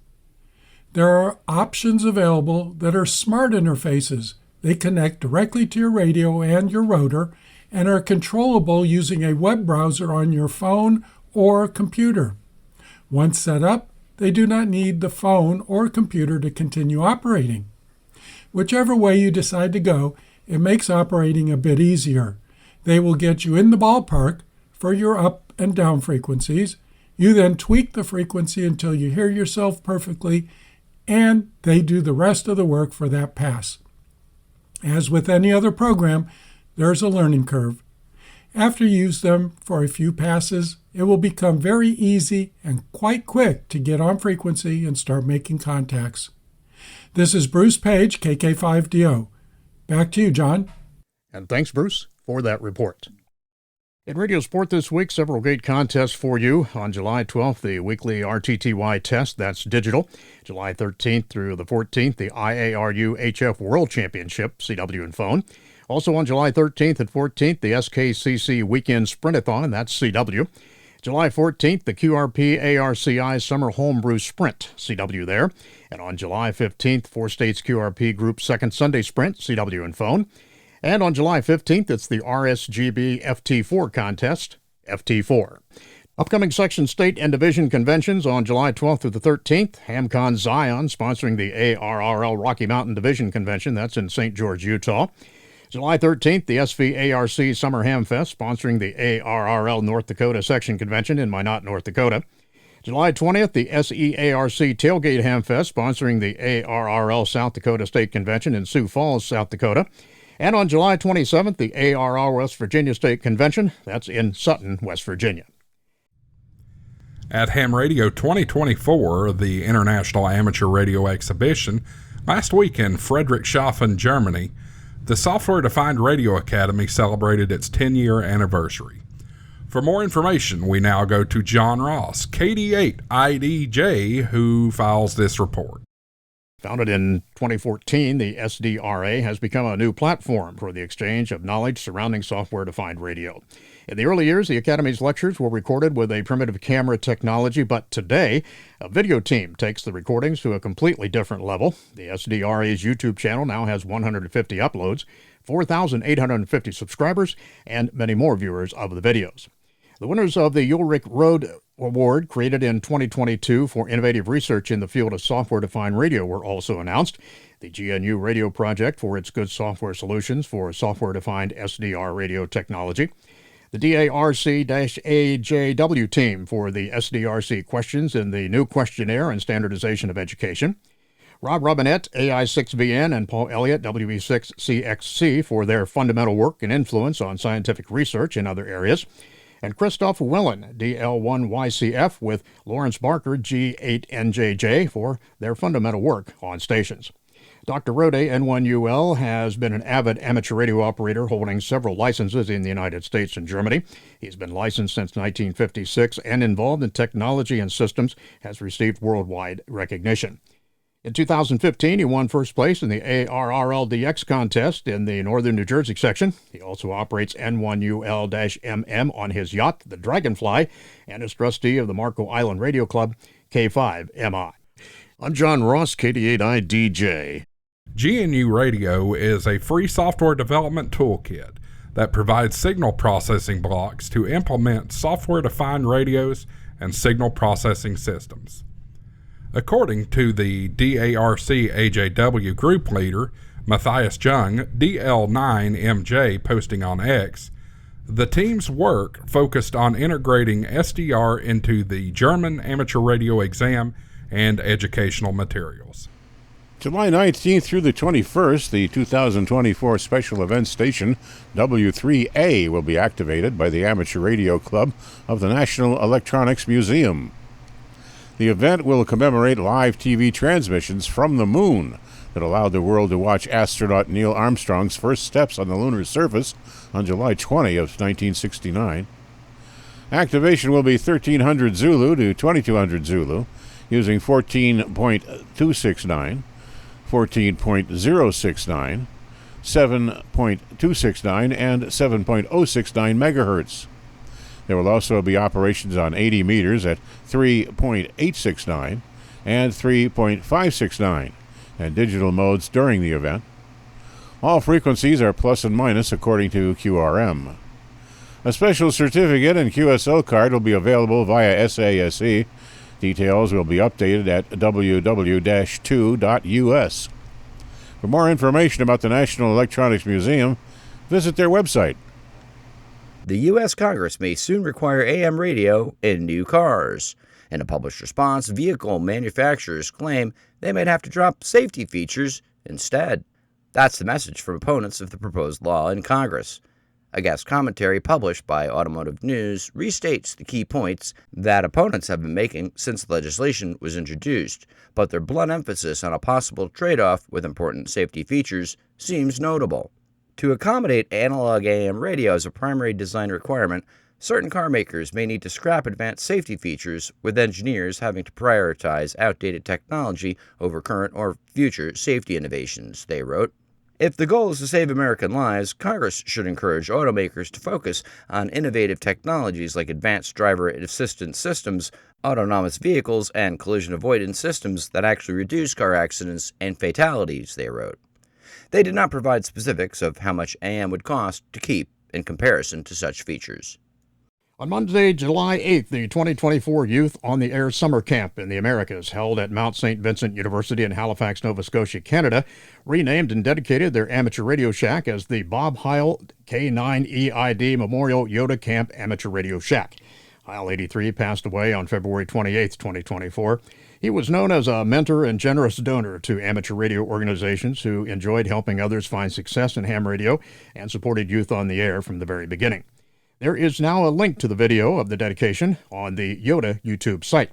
Speaker 16: There are options available that are smart interfaces, They connect directly to your radio and your rotor and are controllable using a web browser on your phone or computer. Once set up, they do not need the phone or computer to continue operating. Whichever way you decide to go, it makes operating a bit easier. They will get you in the ballpark for your up and down frequencies. You then tweak the frequency until you hear yourself perfectly, and they do the rest of the work for that pass. As with any other program, there's a learning curve. After you use them for a few passes, it will become very easy and quite quick to get on frequency and start making contacts. This is Bruce Page, KK5DO. Back to you, John.
Speaker 11: And thanks, Bruce, for that report. In Radio Sport this week, several great contests for you. On July 12th, the weekly RTTY test, that's digital. July 13th through the 14th, the IARU HF World Championship, CW and phone. Also on July 13th and 14th, the SKCC Weekend Sprintathon, that's CW. July 14th, the QRP ARCI Summer Homebrew Sprint, CW there. And on July 15th, Four States QRP Group Second Sunday Sprint, CW and phone. And on July 15th, it's the RSGB FT4 contest, FT4. Upcoming section, state, and division conventions on July 12th through the 13th. HamCon Zion sponsoring the ARRL Rocky Mountain Division Convention. That's in St. George, Utah. July 13th, the SVARC Summer Ham Fest sponsoring the ARRL North Dakota Section Convention in Minot, North Dakota. July 20th, the SEARC Tailgate Ham Fest sponsoring the ARRL South Dakota State Convention in Sioux Falls, South Dakota. And on July 27th, the ARR West Virginia State Convention. That's in Sutton, West Virginia.
Speaker 5: At Ham Radio 2024, the International Amateur Radio Exhibition, last week in Friedrichshafen, Germany, the Software Defined Radio Academy celebrated its 10-year anniversary. For more information, we now go to John Ross, KD8IDJ, who files this report.
Speaker 11: Founded in 2014, the SDRA has become a new platform for the exchange of knowledge surrounding software-defined radio. In the early years, the Academy's lectures were recorded with a primitive camera technology, but today, a video team takes the recordings to a completely different level. The SDRA's YouTube channel now has 150 uploads, 4,850 subscribers, and many more viewers of the videos. The winners of the Ulrich Road Award, created in 2022 for innovative research in the field of software-defined radio, were also announced. The GNU Radio Project for its good software solutions for software-defined SDR radio technology. The DARC-AJW team for the SDRC questions in the new questionnaire and standardization of education. Rob Robinette, AI6VN, and Paul Elliott, WE6CXC, for their fundamental work and influence on scientific research in other areas. And Christoph Wellen, DL1YCF, with Lawrence Barker, G8NJJ, for their fundamental work on stations. Dr. Rode, N1UL, has been an avid amateur radio operator holding several licenses in the United States and Germany. He's been licensed since 1956 and involved in technology and systems, has received worldwide recognition. In 2015, he won first place in the ARRLDX contest in the Northern New Jersey section. He also operates N1UL-MM on his yacht, the Dragonfly, and is trustee of the Marco Island Radio Club, K5MI. I'm John Ross, KD8IDJ.
Speaker 5: GNU Radio is a free software development toolkit that provides signal processing blocks to implement software-defined radios and signal processing systems. According to the DARC-AJW group leader, Matthias Jung, DL9MJ, posting on X, the team's work focused on integrating SDR into the German amateur radio exam and educational materials.
Speaker 8: July 19th through the 21st, the 2024 Special Events Station W3A will be activated by the Amateur Radio Club of the National Electronics Museum. The event will commemorate live TV transmissions from the moon that allowed the world to watch astronaut Neil Armstrong's first steps on the lunar surface on July 20 of 1969. Activation will be 1300 Zulu to 2200 Zulu using 14.269, 14.069, 7.269, and 7.069 megahertz. There will also be operations on 80 meters at 3.869 and 3.569 and digital modes during the event. All frequencies are plus and minus according to QRM. A special certificate and QSL card will be available via SASE. Details will be updated at www-2.us. For more information about the National Electronics Museum, visit their website.
Speaker 7: The U.S. Congress may soon require AM radio in new cars. In a published response, vehicle manufacturers claim they might have to drop safety features instead. That's the message from opponents of the proposed law in Congress. A guest commentary published by Automotive News restates the key points that opponents have been making since the legislation was introduced, but their blunt emphasis on a possible trade-off with important safety features seems notable. To accommodate analog AM radio as a primary design requirement, certain car makers may need to scrap advanced safety features, with engineers having to prioritize outdated technology over current or future safety innovations, they wrote. If the goal is to save American lives, Congress should encourage automakers to focus on innovative technologies like advanced driver assistance systems, autonomous vehicles, and collision avoidance systems that actually reduce car accidents and fatalities, they wrote. They did not provide specifics of how much AM would cost to keep in comparison to such features.
Speaker 11: On Monday, July 8th, the 2024 Youth on the Air Summer Camp in the Americas, held at Mount St. Vincent University in Halifax, Nova Scotia, Canada, renamed and dedicated their amateur radio shack as the Bob Heil K9EID Memorial Yoda Camp Amateur Radio Shack. Heil 83 passed away on February 28, 2024. He was known as a mentor and generous donor to amateur radio organizations who enjoyed helping others find success in ham radio and supported youth on the air from the very beginning. There is now a link to the video of the dedication on the Yoda YouTube site.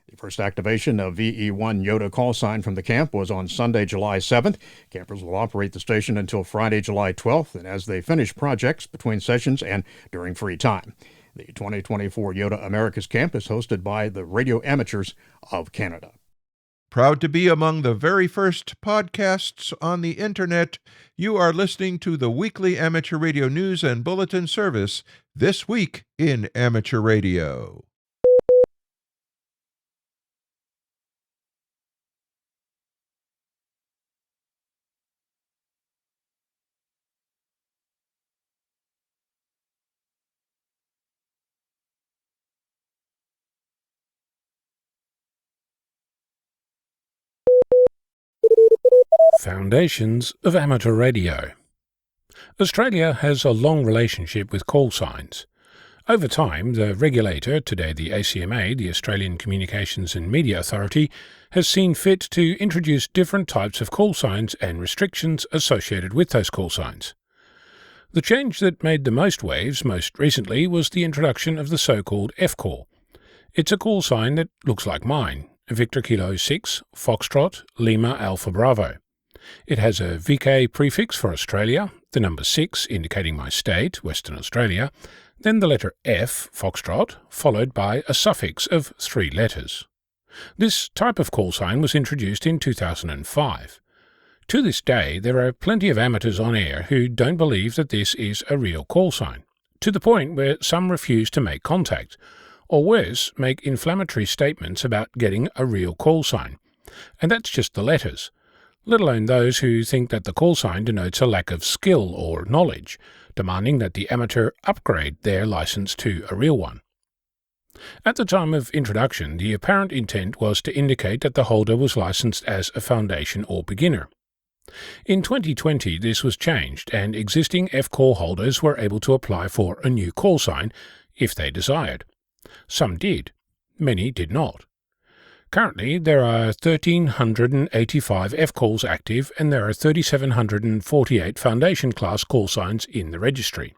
Speaker 11: The first activation of VE1 Yoda call sign from the camp was on Sunday, July 7th. Campers will operate the station until Friday, July 12th, and as they finish projects between sessions and during free time. The 2024 Yoda Americas Camp is hosted by the Radio Amateurs of Canada.
Speaker 9: Proud to be among the very first podcasts on the Internet, you are listening to the weekly amateur radio news and bulletin service, This Week in Amateur Radio.
Speaker 17: Foundations of Amateur Radio. Australia has a long relationship with call signs. Over time, the regulator, today the ACMA, the Australian Communications and Media Authority, has seen fit to introduce different types of call signs and restrictions associated with those call signs. The change that made the most waves most recently was the introduction of the so-called F-call. It's a call sign that looks like mine, Victor Kilo 6, Foxtrot, Lima Alpha Bravo. It has a VK prefix for Australia, the number 6 indicating my state, Western Australia, then the letter F, Foxtrot, followed by a suffix of 3 letters. This type of call sign was introduced in 2005. To this day, there are plenty of amateurs on air who don't believe that this is a real call sign, to the point where some refuse to make contact, or worse, make inflammatory statements about getting a real call sign. And that's just the letters, let alone those who think that the call sign denotes a lack of skill or knowledge, demanding that the amateur upgrade their license to a real one. At the time of introduction, the apparent intent was to indicate that the holder was licensed as a foundation or beginner. In 2020, this was changed, and existing F-call holders were able to apply for a new call sign if they desired. Some did, many did not. Currently, there are 1,385 F-calls active, and there are 3,748 Foundation-class call signs in the registry.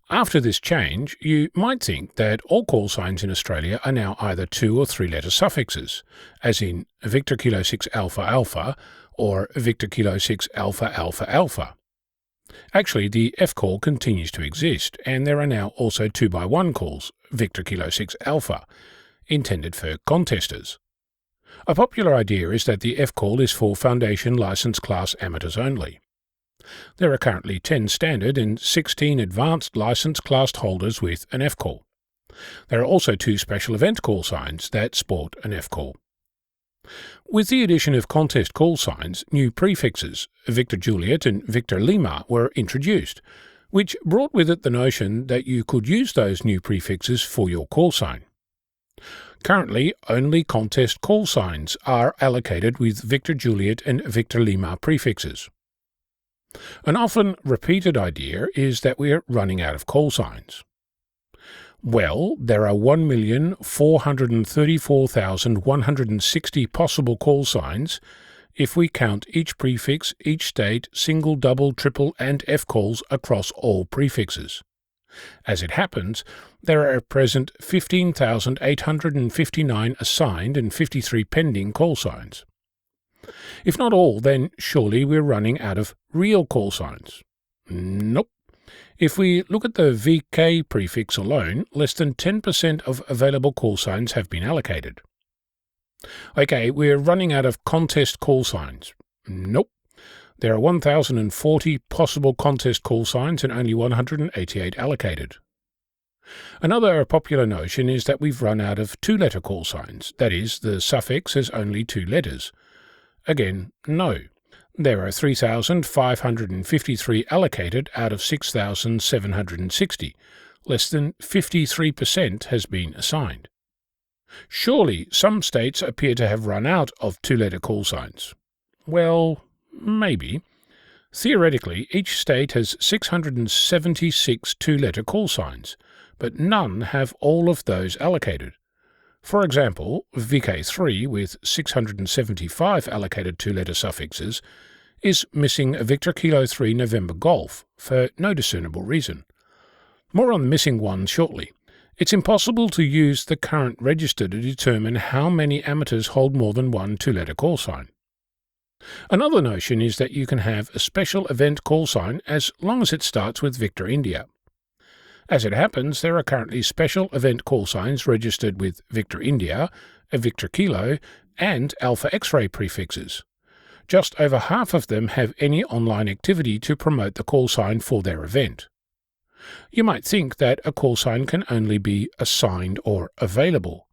Speaker 17: After this change, you might think that all call signs in Australia are now either 2 or 3-letter suffixes, as in Victor Kilo 6 Alpha Alpha or Victor Kilo 6 Alpha Alpha Alpha. Actually, the F-call continues to exist, and there are now also 2x1 calls, Victor Kilo 6 Alpha, intended for contesters. A popular idea is that the F-call is for Foundation License Class amateurs only. There are currently 10 standard and 16 advanced license class holders with an F-call. There are also 2 special event call signs that sport an F-call. With the addition of contest call signs, new prefixes, Victor Juliet and Victor Lima, were introduced, which brought with it the notion that you could use those new prefixes for your call sign. Currently, only contest call signs are allocated with Victor Juliet and Victor Lima prefixes. An often repeated idea is that we are running out of call signs. Well, there are 1,434,160 possible call signs if we count each prefix, each state, single, double, triple, and F calls across all prefixes. As it happens, there are at present 15,859 assigned and 53 pending call signs. If not all, then surely we're running out of real call signs. Nope. If we look at the VK prefix alone, less than 10% of available call signs have been allocated. Okay, we're running out of contest call signs. Nope. There are 1,040 possible contest call signs and only 188 allocated. Another popular notion is that we've run out of two-letter call signs, that is, the suffix has only 2 letters. Again, no. There are 3,553 allocated out of 6,760. Less than 53% has been assigned. Surely some states appear to have run out of two-letter call signs. Well, maybe. Theoretically, each state has 676 two-letter call signs, but none have all of those allocated. For example, VK3, with 675 allocated two-letter suffixes, is missing a Victor Kilo 3 November Golf, for no discernible reason. More on the missing ones shortly. It's impossible to use the current register to determine how many amateurs hold more than one two-letter call sign. Another notion is that you can have a special event call sign as long as it starts with Victor India. As it happens, there are currently special event call signs registered with Victor India, a Victor Kilo, and Alpha X-ray prefixes. Just over half of them have any online activity to promote the call sign for their event. You might think that a call sign can only be assigned or available.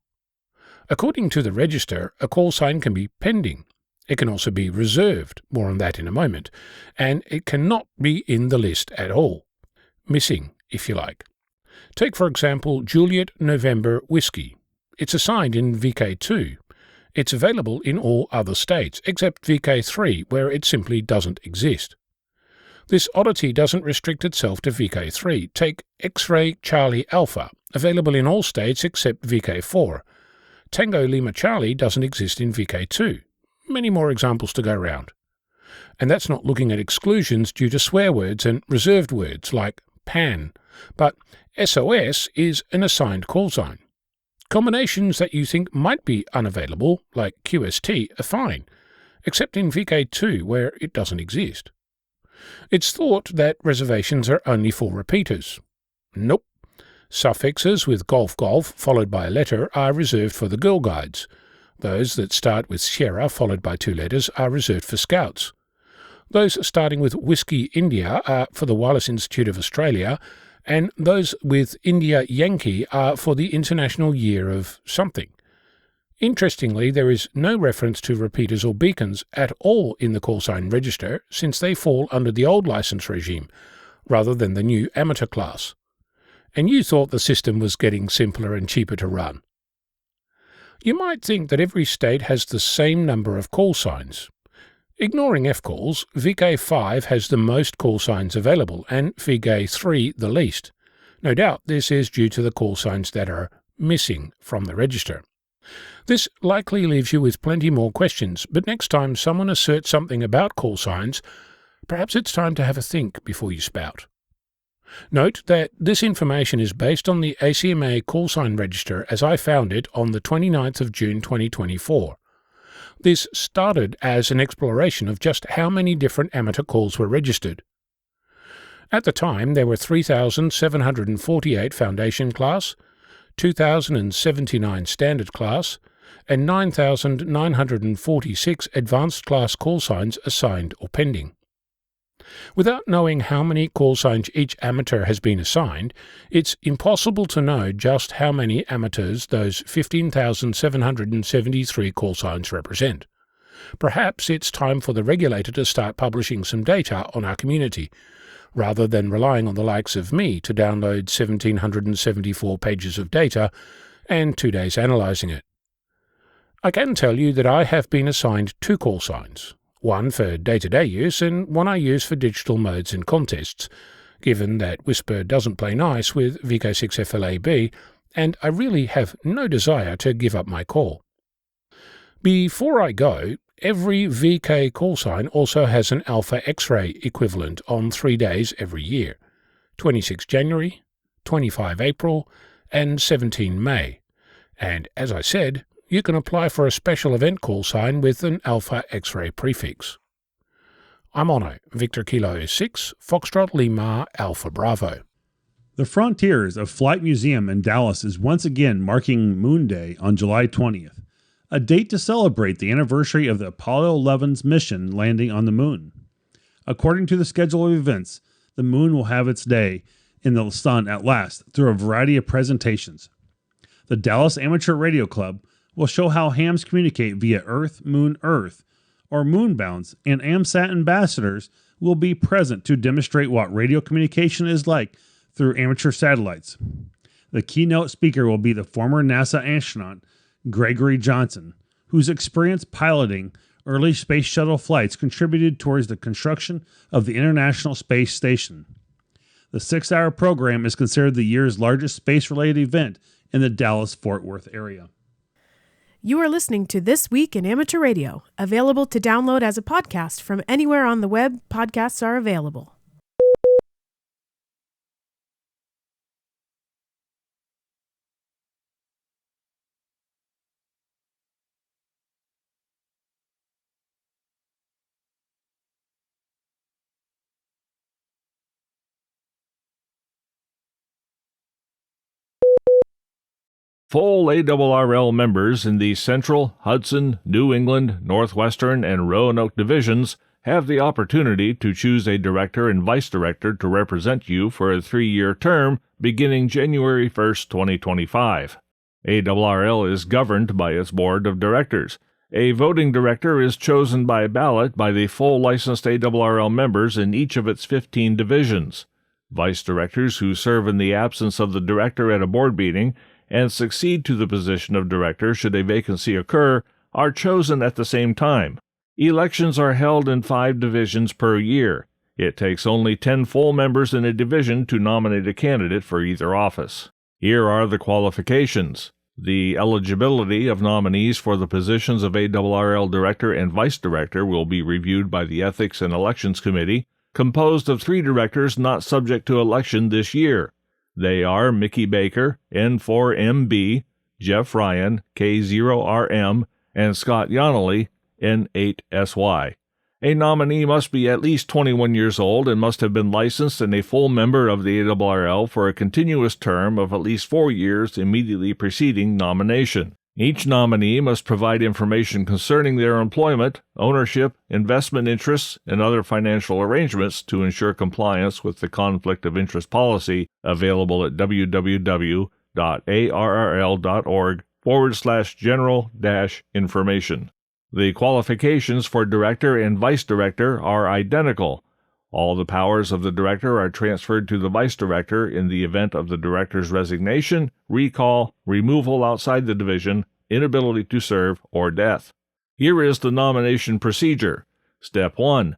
Speaker 17: According to the register, a call sign can be pending. It can also be reserved, more on that in a moment, and it cannot be in the list at all. Missing, if you like. Take, for example, Juliet November Whiskey. It's assigned in VK2. It's available in all other states, except VK3, where it simply doesn't exist. This oddity doesn't restrict itself to VK3. Take X-Ray Charlie Alpha, available in all states except VK4. Tango Lima Charlie doesn't exist in VK2. Many more examples to go round. And that's not looking at exclusions due to swear words and reserved words like PAN, but SOS is an assigned call sign. Combinations that you think might be unavailable, like QST, are fine, except in VK2 where it doesn't exist. It's thought that reservations are only for repeaters. Nope. Suffixes with Golf Golf followed by a letter are reserved for the Girl Guides. Those that start with Sierra followed by 2 letters are reserved for Scouts. Those starting with Whiskey India are for the Wireless Institute of Australia, and those with India Yankee are for the International Year of something. Interestingly, there is no reference to repeaters or beacons at all in the call sign register, since they fall under the old license regime, rather than the new amateur class. And you thought the system was getting simpler and cheaper to run. You might think that every state has the same number of call signs. Ignoring F-calls, VK5 has the most call signs available, and VK3 the least. No doubt this is due to the call signs that are missing from the register. This likely leaves you with plenty more questions, but next time someone asserts something about call signs, perhaps it's time to have a think before you spout. Note that this information is based on the ACMA call sign register as I found it on the 29th of June 2024. This started as an exploration of just how many different amateur calls were registered. At the time, there were 3,748 Foundation class, 2,079 Standard class, and 9,946 Advanced class call signs assigned or pending. Without knowing how many call signs each amateur has been assigned, it's impossible to know just how many amateurs those 15,773 call signs represent. Perhaps it's time for the regulator to start publishing some data on our community, rather than relying on the likes of me to download 1,774 pages of data and 2 days analysing it. I can tell you that I have been assigned 2 call signs, one for day-to-day use and one I use for digital modes and contests, given that Whisper doesn't play nice with VK6FLAB, and I really have no desire to give up my call. Before I go, every VK call sign also has an Alpha X-ray equivalent on 3 days every year, 26 January, 25 April, and 17 May, and as I said, you can apply for a special event call sign with an Alpha X-ray prefix. I'm Ono, Victor Kilo 6, Foxtrot Lima, Alpha Bravo.
Speaker 6: The Frontiers of Flight Museum in Dallas is once again marking Moon Day on July 20th, a date to celebrate the anniversary of the Apollo 11's mission landing on the Moon. According to the schedule of events, the Moon will have its day in the sun at last through a variety of presentations. The Dallas Amateur Radio Club will show how hams communicate via Earth, or moonbounds, and AMSAT ambassadors will be present to demonstrate what radio communication is like through amateur satellites. The keynote speaker will be the former NASA astronaut Gregory Johnson, whose experience piloting early space shuttle flights contributed towards the construction of the International Space Station. The 6-hour program is considered the year's largest space-related event in the Dallas-Fort Worth area.
Speaker 15: You are listening to This Week in Amateur Radio, available to download as a podcast from anywhere on the web podcasts are available.
Speaker 3: Full ARRL members in the Central, Hudson, New England, Northwestern, and Roanoke divisions have the opportunity to choose a director and vice director to represent you for a 3-year term beginning January 1, 2025. ARRL is governed by its board of directors. A voting director is chosen by ballot by the full licensed ARRL members in each of its 15 divisions. Vice directors who serve in the absence of the director at a board meeting and succeed to the position of director should a vacancy occur are chosen at the same time. Elections are held in 5 divisions per year. It takes only 10 full members in a division to nominate a candidate for either office. Here are the qualifications. The eligibility of nominees for the positions of ARRL director and vice director will be reviewed by the Ethics and Elections Committee, composed of 3 directors not subject to election this year. They are Mickey Baker, N4MB, Jeff Ryan, K0RM, and Scott Yonley, N8SY. A nominee must be at least 21 years old and must have been licensed and a full member of the ARRL for a continuous term of at least 4 years immediately preceding nomination. Each nominee must provide information concerning their employment, ownership, investment interests, and other financial arrangements to ensure compliance with the Conflict of Interest policy available at www.arrl.org/general-information. The qualifications for director and vice director are identical. All the powers of the director are transferred to the vice director in the event of the director's resignation, recall, removal outside the division, inability to serve, or death. Here is the nomination procedure. Step 1.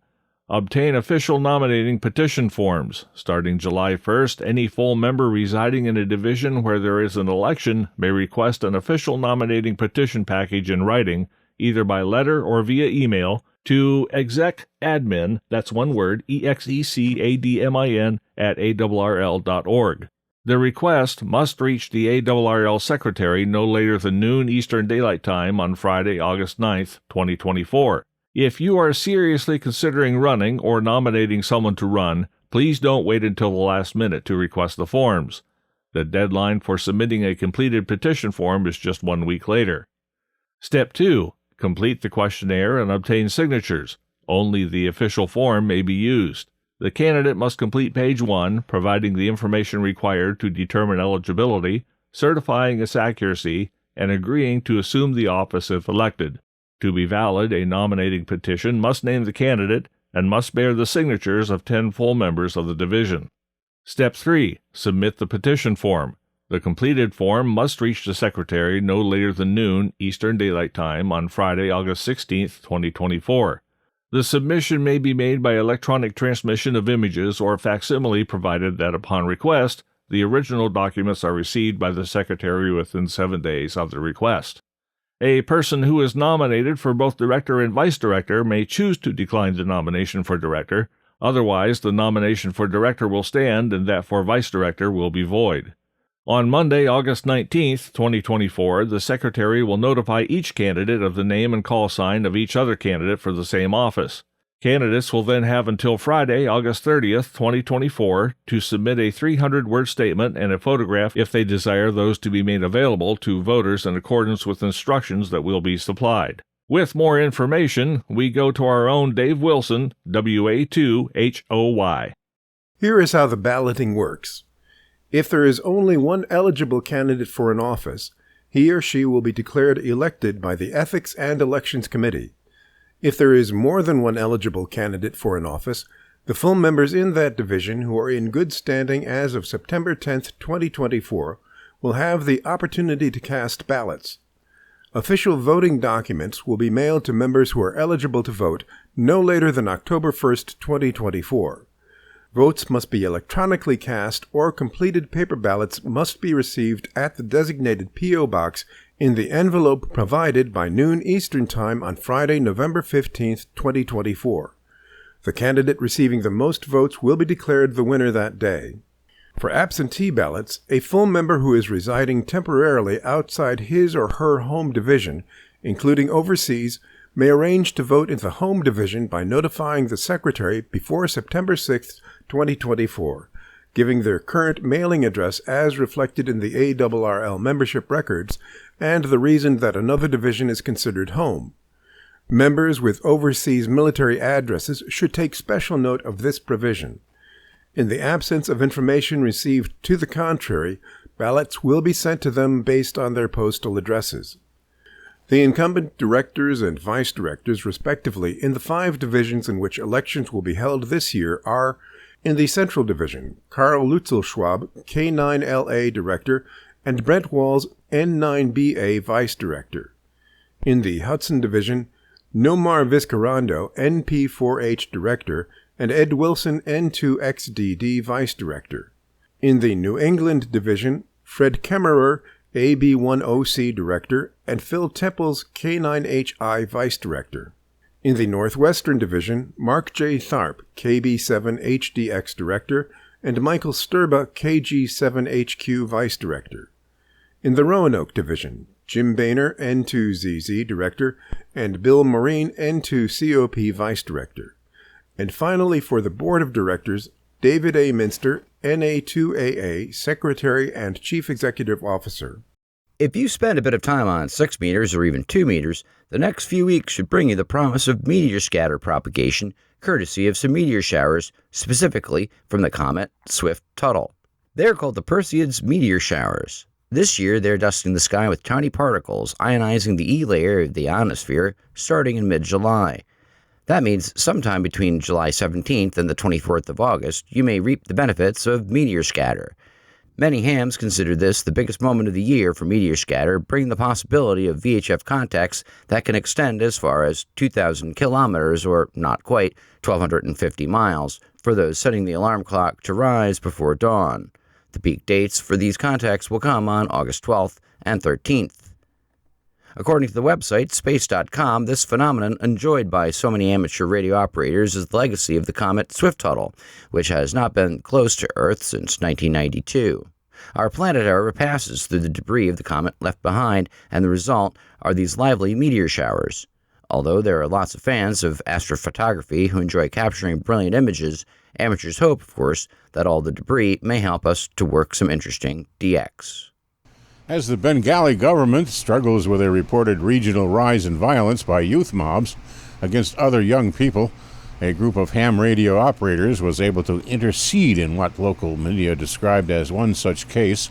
Speaker 3: Obtain official nominating petition forms. Starting July 1st, any full member residing in a division where there is an election may request an official nominating petition package in writing, either by letter or via email, to execadmin, that's one word, execadmin, at ARRL.org. The request must reach the ARRL Secretary no later than noon Eastern Daylight Time on Friday, August 9th, 2024. If you are seriously considering running or nominating someone to run, please don't wait until the last minute to request the forms. The deadline for submitting a completed petition form is just 1 week later. Step 2. Complete the questionnaire and obtain signatures. Only the official form may be used. The candidate must complete page 1, providing the information required to determine eligibility, certifying its accuracy, and agreeing to assume the office if elected. To be valid, a nominating petition must name the candidate and must bear the signatures of 10 full members of the division. Step 3. Submit the petition form. The completed form must reach the Secretary no later than noon Eastern Daylight Time on Friday, August 16, 2024. The submission may be made by electronic transmission of images or facsimile, provided that upon request, the original documents are received by the Secretary within 7 days of the request. A person who is nominated for both director and vice director may choose to decline the nomination for director. Otherwise, the nomination for director will stand and that for vice director will be void. On Monday, August 19, 2024, the Secretary will notify each candidate of the name and call sign of each other candidate for the same office. Candidates will then have until Friday, August 30, 2024, to submit a 300-word statement and a photograph if they desire those to be made available to voters in accordance with instructions that will be supplied. With more information, we go to our own Dave Wilson, WA2HOY.
Speaker 4: Here is how the balloting works. If there is only one eligible candidate for an office, he or she will be declared elected by the Ethics and Elections Committee. If there is more than one eligible candidate for an office, the full members in that division who are in good standing as of September 10, 2024, will have the opportunity to cast ballots. Official voting documents will be mailed to members who are eligible to vote no later than October 1, 2024. Votes must be electronically cast, or completed paper ballots must be received at the designated P.O. Box in the envelope provided by noon Eastern Time on Friday, November 15, 2024. The candidate receiving the most votes will be declared the winner that day. For absentee ballots, a full member who is residing temporarily outside his or her home division, including overseas, may arrange to vote in the home division by notifying the Secretary before September 6, 2024, giving their current mailing address as reflected in the ARRL membership records and the reason that another division is considered home. Members with overseas military addresses should take special note of this provision. In the absence of information received to the contrary, ballots will be sent to them based on their postal addresses. The incumbent directors and vice directors, respectively, in the 5 divisions in which elections will be held this year are: in the Central Division, Karl Lutzelschwab, K9LA Director, and Brent Walls, N9BA Vice Director. In the Hudson Division, Nomar Vizcarrondo, NP4H Director, and Ed Wilson, N2XDD Vice Director. In the New England Division, Fred Kemmerer, AB10C Director, and Phil Temples, K9HI Vice Director. In the Northwestern Division, Mark J. Tharp, KB7HDX Director, and Michael Sturba, KG7HQ Vice Director. In the Roanoke Division, Jim Boehner, N2ZZ Director, and Bill Marine, N2COP Vice Director. And finally, for the Board of Directors, David A. Minster, NA2AA, Secretary and Chief Executive Officer.
Speaker 7: If you spend a bit of time on 6 meters or even 2 meters, the next few weeks should bring you the promise of meteor scatter propagation, courtesy of some meteor showers, specifically from the comet Swift-Tuttle. They're called the Perseids meteor showers. This year, they're dusting the sky with tiny particles, ionizing the E layer of the ionosphere, starting in mid-July. That means sometime between July 17th and the 24th of August, you may reap the benefits of meteor scatter. Many hams consider this the biggest moment of the year for meteor scatter, bringing the possibility of VHF contacts that can extend as far as 2,000 kilometers, or not quite, 1,250 miles, for those setting the alarm clock to rise before dawn. The peak dates for these contacts will come on August 12th and 13th. According to the website space.com, this phenomenon, enjoyed by so many amateur radio operators, is the legacy of the comet Swift-Tuttle, which has not been close to Earth since 1992. Our planet, however, passes through the debris of the comet left behind, and the result are these lively meteor showers. Although there are lots of fans of astrophotography who enjoy capturing brilliant images, amateurs hope, of course, that all the debris may help us to work some interesting DX.
Speaker 8: As the Bengali government struggles with a reported regional rise in violence by youth mobs against other young people, A group of ham radio operators was able to intercede in what local media described as one such case.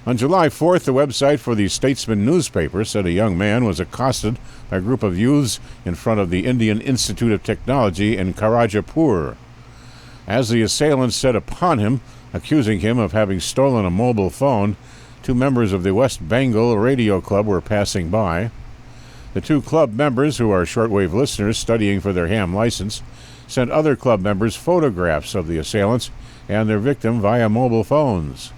Speaker 8: On July 4th, the website for the Statesman newspaper said a young man was accosted by a group of youths in front of the Indian Institute of Technology in Karajapur. As the assailants set upon him, accusing him of having stolen a mobile phone, two members of the West Bengal Radio Club were passing by. The two club members, who are shortwave listeners studying for their ham license, sent other club members photographs of the assailants and their victim via mobile phones.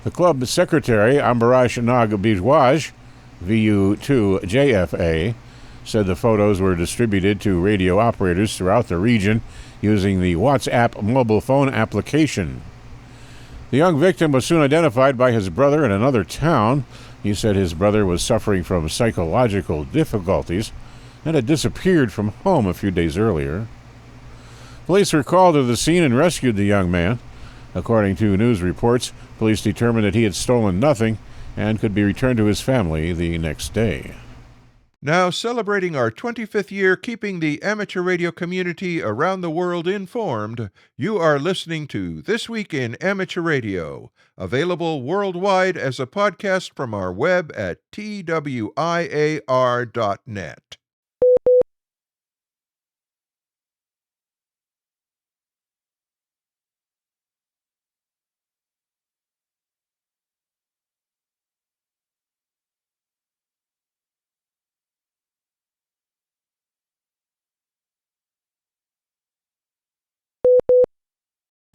Speaker 8: The club secretary, Ambarish Nag Bijwaj, VU2JFA, said the photos were distributed to radio operators throughout the region using the WhatsApp mobile phone application. The young victim was soon identified by his brother in another town. He said his brother was suffering from psychological difficulties and had disappeared from home a few days earlier. Police were called to the scene and rescued the young man. According to news reports, police determined that he had stolen nothing and could be returned to his family the next day.
Speaker 9: Now celebrating our 25th year keeping the amateur radio community around the world informed, you are listening to This Week in Amateur Radio, available worldwide as a podcast from our web at twiar.net.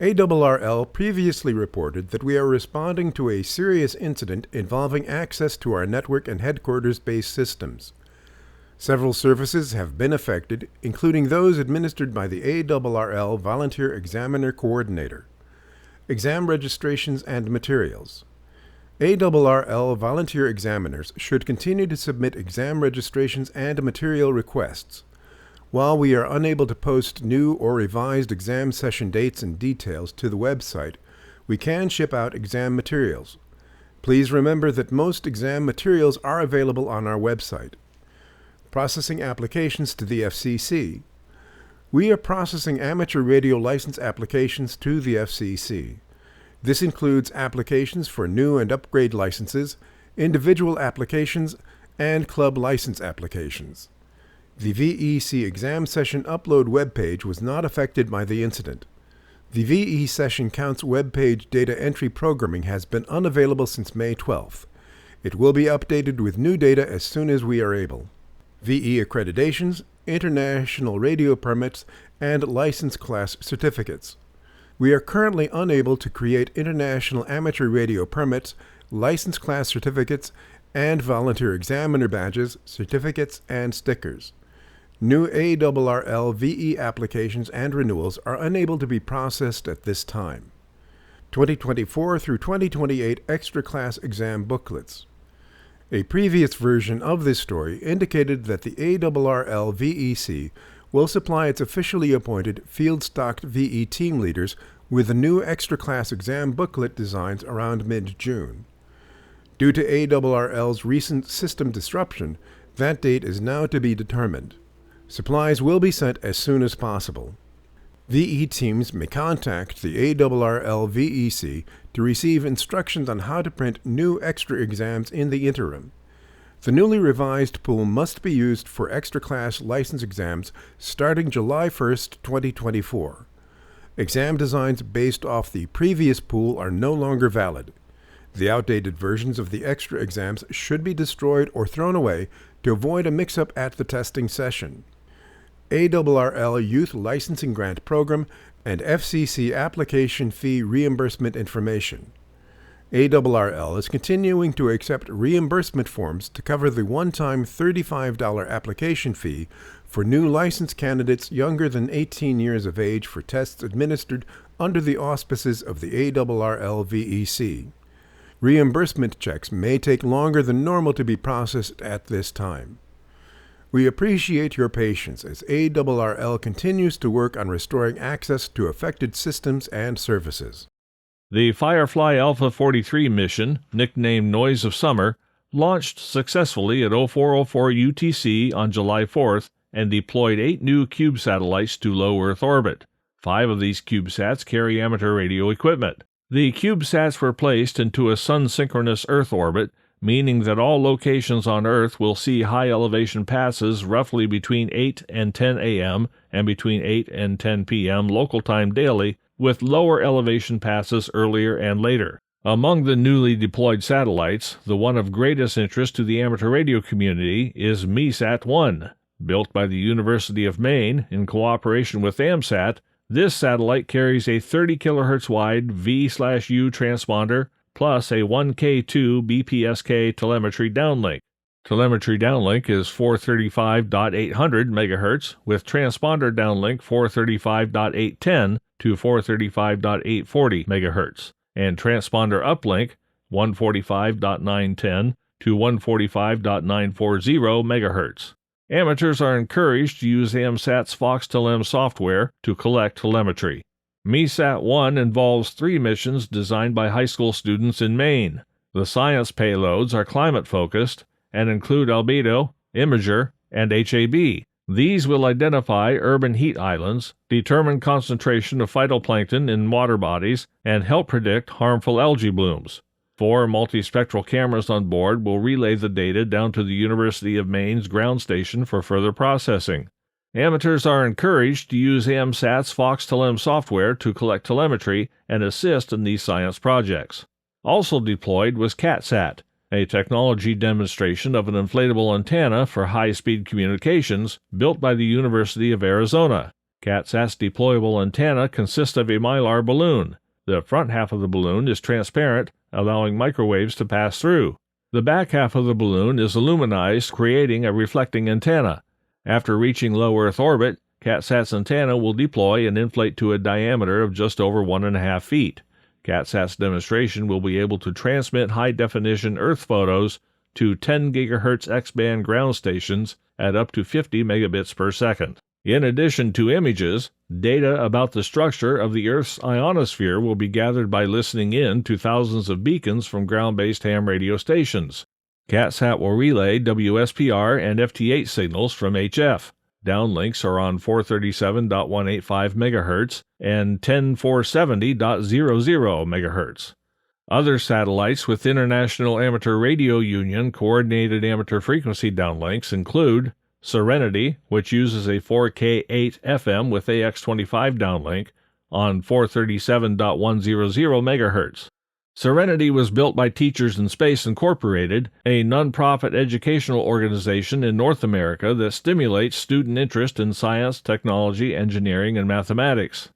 Speaker 4: ARRL previously reported that we are responding to a serious incident involving access to our network and headquarters-based systems. Several services have been affected, including those administered by the ARRL Volunteer Examiner Coordinator. Exam registrations and materials. ARRL volunteer examiners should continue to submit exam registrations and material requests. While we are unable to post new or revised exam session dates and details to the website, we can ship out exam materials. Please remember that most exam materials are available on our website. Processing applications to the FCC. We are processing amateur radio license applications to the FCC. This includes applications for new and upgrade licenses, individual applications, and club license applications. The VEC exam session upload webpage was not affected by the incident. The VE Session Counts webpage data entry programming has been unavailable since May 12th. It will be updated with new data as soon as we are able. VE accreditations, international radio permits, and license class certificates. We are currently unable to create international amateur radio permits, license class certificates, and volunteer examiner badges, certificates, and stickers. New ARRL VE applications and renewals are unable to be processed at this time. 2024 through 2028 Extra Class Exam Booklets. A previous version of this story indicated that the ARRL VEC will supply its officially appointed field-stocked VE team leaders with the new Extra Class Exam booklet designs around mid-June. Due to ARRL's recent system disruption, that date is now to be determined. Supplies will be sent as soon as possible. VE teams may contact the ARRL VEC to receive instructions on how to print new extra exams in the interim. The newly revised pool must be used for extra class license exams starting July 1st, 2024. Exam designs based off the previous pool are no longer valid. The outdated versions of the extra exams should be destroyed or thrown away to avoid a mix-up at the testing session. ARRL Youth Licensing Grant Program and FCC Application Fee Reimbursement Information. ARRL is continuing to accept reimbursement forms to cover the one-time $35 application fee for new license candidates younger than 18 years of age for tests administered under the auspices of the ARRL VEC. Reimbursement checks may take longer than normal to be processed at this time. We appreciate your patience as ARRL continues to work on restoring access to affected systems and services.
Speaker 3: The Firefly Alpha 43 mission, nicknamed Noise of Summer, launched successfully at 0404 UTC on July 4th and deployed 8 new cube satellites to low Earth orbit. 5 of these CubeSats carry amateur radio equipment. The CubeSats were placed into a sun-synchronous Earth orbit, meaning that all locations on Earth will see high-elevation passes roughly between 8 and 10 a.m. and between 8 and 10 p.m. local time daily, with lower elevation passes earlier and later. Among the newly deployed satellites, the one of greatest interest to the amateur radio community is MESAT-1. Built by the University of Maine in cooperation with AMSAT, this satellite carries a 30 kHz wide V/U transponder plus a 1K2 BPSK telemetry downlink. Telemetry downlink is 435.800 MHz with transponder downlink 435.810 to 435.840 MHz, and transponder uplink 145.910 to 145.940 MHz. Amateurs are encouraged to use AMSAT's Fox-to-LEM software to collect telemetry. MESAT-1 involves 3 missions designed by high school students in Maine. The science payloads are climate-focused and include albedo, imager, and HAB. These will identify urban heat islands, determine concentration of phytoplankton in water bodies, and help predict harmful algae blooms. 4 multispectral cameras on board will relay the data down to the University of Maine's ground station for further processing. Amateurs are encouraged to use AMSAT's Fox-to-LEM software to collect telemetry and assist in these science projects. Also deployed was CatSat, a technology demonstration of an inflatable antenna for high-speed communications built by the University of Arizona. CatSat's deployable antenna consists of a mylar balloon. The front half of the balloon is transparent, allowing microwaves to pass through. The back half of the balloon is aluminized, creating a reflecting antenna. After reaching low Earth orbit, CatSat's antenna will deploy and inflate to a diameter of just over 1.5 feet. CatSat's demonstration will be able to transmit high-definition Earth photos to 10 GHz X-band ground stations at up to 50 megabits per second. In addition to images, data about the structure of the Earth's ionosphere will be gathered by listening in to thousands of beacons from ground-based ham radio stations. CatSat will relay WSPR and FT8 signals from HF. Downlinks are on 437.185 MHz and 10470.00 MHz. Other satellites with International Amateur Radio Union coordinated amateur frequency downlinks include Serenity, which uses a 4K8 FM with AX25 downlink on 437.100 MHz. Serenity was built by Teachers in Space Incorporated, a nonprofit educational organization in North America that stimulates student interest in science, technology, engineering, and mathematics.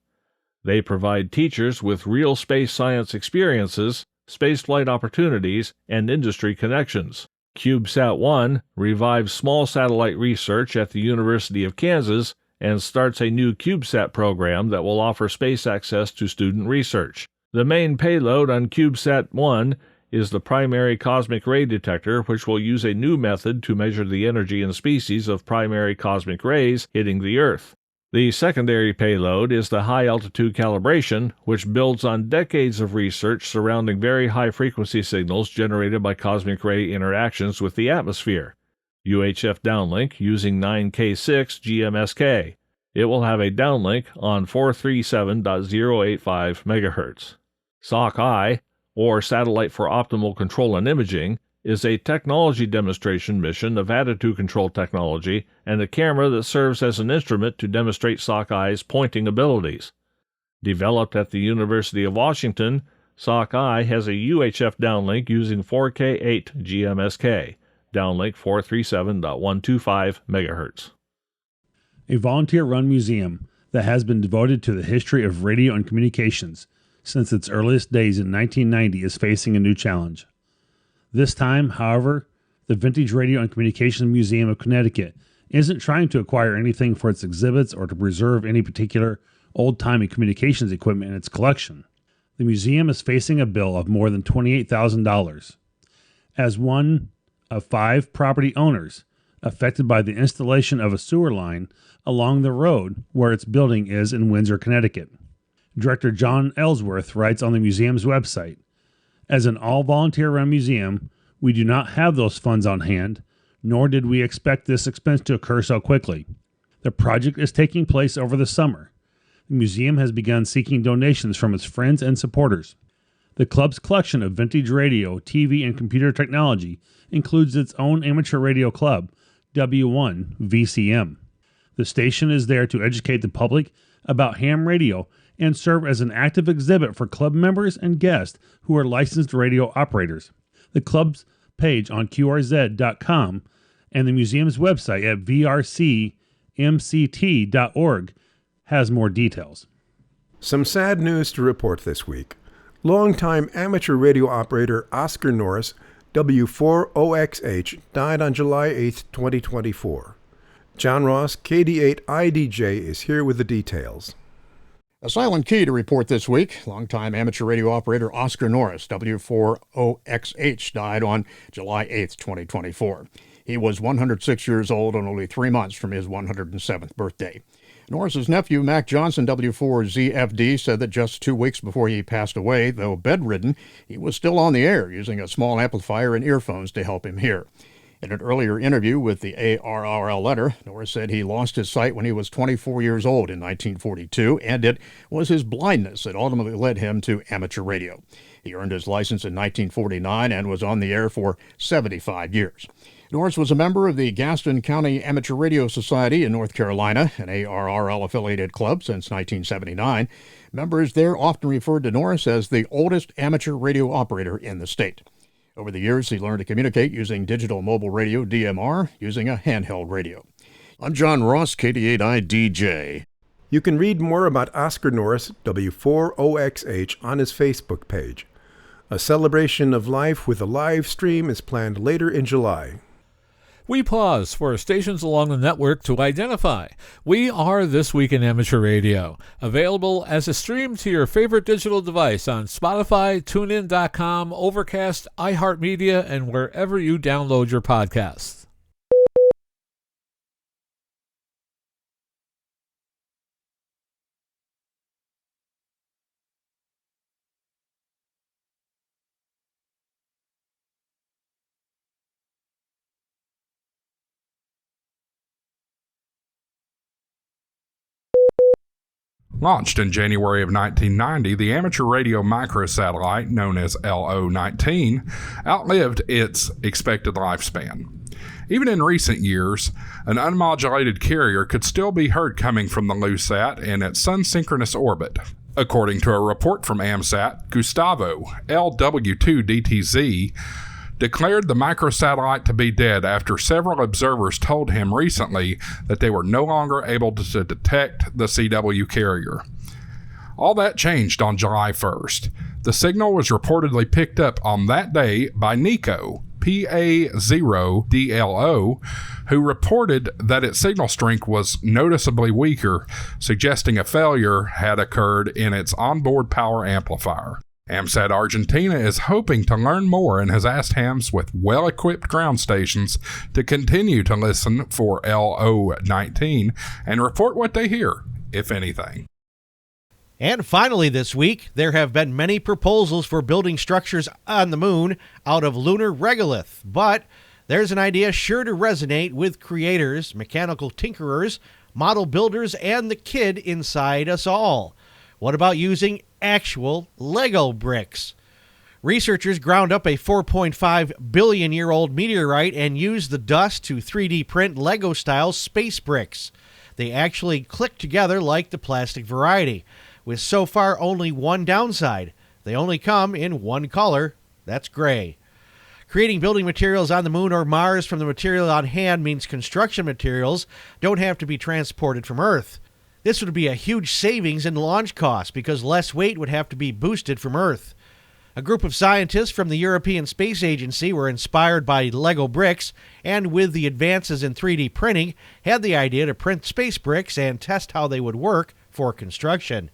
Speaker 3: They provide teachers with real space science experiences, spaceflight opportunities, and industry connections. CubeSat-1 revives small satellite research at the University of Kansas and starts a new CubeSat program that will offer space access to student research. The main payload on CubeSat-1 is the primary cosmic ray detector, which will use a new method to measure the energy and species of primary cosmic rays hitting the Earth. The secondary payload is the high-altitude calibration, which builds on decades of research surrounding very high-frequency signals generated by cosmic ray interactions with the atmosphere. UHF downlink using 9K6 GMSK. It will have a downlink on 437.085 MHz. SOC-I, or Satellite for Optimal Control and Imaging, is a technology demonstration mission of attitude control technology and a camera that serves as an instrument to demonstrate SOC-I's pointing abilities. Developed at the University of Washington, SOC-I has a UHF downlink using 4K8 GMSK, downlink 437.125 MHz.
Speaker 6: A volunteer-run museum that has been devoted to the history of radio and communications since its earliest days in 1990 is facing a new challenge. This time, however, the Vintage Radio and Communications Museum of Connecticut isn't trying to acquire anything for its exhibits or to preserve any particular old-timey communications equipment in its collection. The museum is facing a bill of more than $28,000. As one of 5 property owners affected by the installation of a sewer line along the road where its building is in Windsor, Connecticut. Director John Ellsworth writes on the museum's website, "As an all-volunteer-run museum, we do not have those funds on hand, nor did we expect this expense to occur so quickly. The project is taking place over the summer. The museum has begun seeking donations from its friends and supporters. The club's collection of vintage radio, TV, and computer technology includes its own amateur radio club, W1 VCM. The station is there to educate the public about ham radio and serve as an active exhibit for club members and guests who are licensed radio operators. The club's page on QRZ.com and the museum's website at vrcmct.org has more details.
Speaker 4: Some sad news to report this week. Longtime amateur radio operator Oscar Norris, W4OXH, died on July 8, 2024. John Ross, KD8IDJ, is here with the details.
Speaker 11: A silent key to report this week. Longtime amateur radio operator Oscar Norris, W4OXH, died on July 8, 2024. He was 106 years old and only 3 months from his 107th birthday. Norris's nephew, Mac Johnson, W4ZFD, said that just 2 weeks before he passed away, though bedridden, he was still on the air using a small amplifier and earphones to help him hear. In an earlier interview with the ARRL letter, Norris said he lost his sight when he was 24 years old in 1942, and it was his blindness that ultimately led him to amateur radio. He earned his license in 1949 and was on the air for 75 years. Norris was a member of the Gaston County Amateur Radio Society in North Carolina, an ARRL-affiliated club since 1979. Members there often referred to Norris as the oldest amateur radio operator in the state. Over the years, he learned to communicate using digital mobile radio, DMR, using a handheld radio. I'm John Ross, KD8IDJ.
Speaker 4: You can read more about Oscar Norris, W4OXH, on his Facebook page. A celebration of life with a live stream is planned later in July.
Speaker 10: We pause for stations along the network to identify. We are This Week in Amateur Radio, available as a stream to your favorite digital device on Spotify, TuneIn.com, Overcast, iHeartMedia, and wherever you download your podcasts.
Speaker 5: Launched in January of 1990, the amateur radio microsatellite, known as LO-19, outlived its expected lifespan. Even in recent years, an unmodulated carrier could still be heard coming from the LuSat in its sun-synchronous orbit. According to a report from AMSAT, Gustavo, LW2DTZ, declared the microsatellite to be dead after several observers told him recently that they were no longer able to detect the CW carrier. All that changed on July 1st. The signal was reportedly picked up on that day by Nico, PA0DLO, who reported that its signal strength was noticeably weaker, suggesting a failure had occurred in its onboard power amplifier. AMSAT Argentina is hoping to learn more and has asked hams with well-equipped ground stations to continue to listen for LO-19 and report what they hear, if anything.
Speaker 2: And finally this week, there have been many proposals for building structures on the moon out of lunar regolith, but there's an idea sure to resonate with creators, mechanical tinkerers, model builders, and the kid inside us all. What about using actual Lego bricks? Researchers ground up a 4.5 billion-year-old meteorite and used the dust to 3D print Lego-style space bricks. They actually click together like the plastic variety, with so far only one downside. They only come in one color, that's gray. Creating building materials on the moon or Mars from the material on hand means construction materials don't have to be transported from Earth. This would be a huge savings in launch costs because less weight would have to be boosted from Earth. A group of scientists from the European Space Agency were inspired by Lego bricks and with the advances in 3D printing had the idea to print space bricks and test how they would work for construction.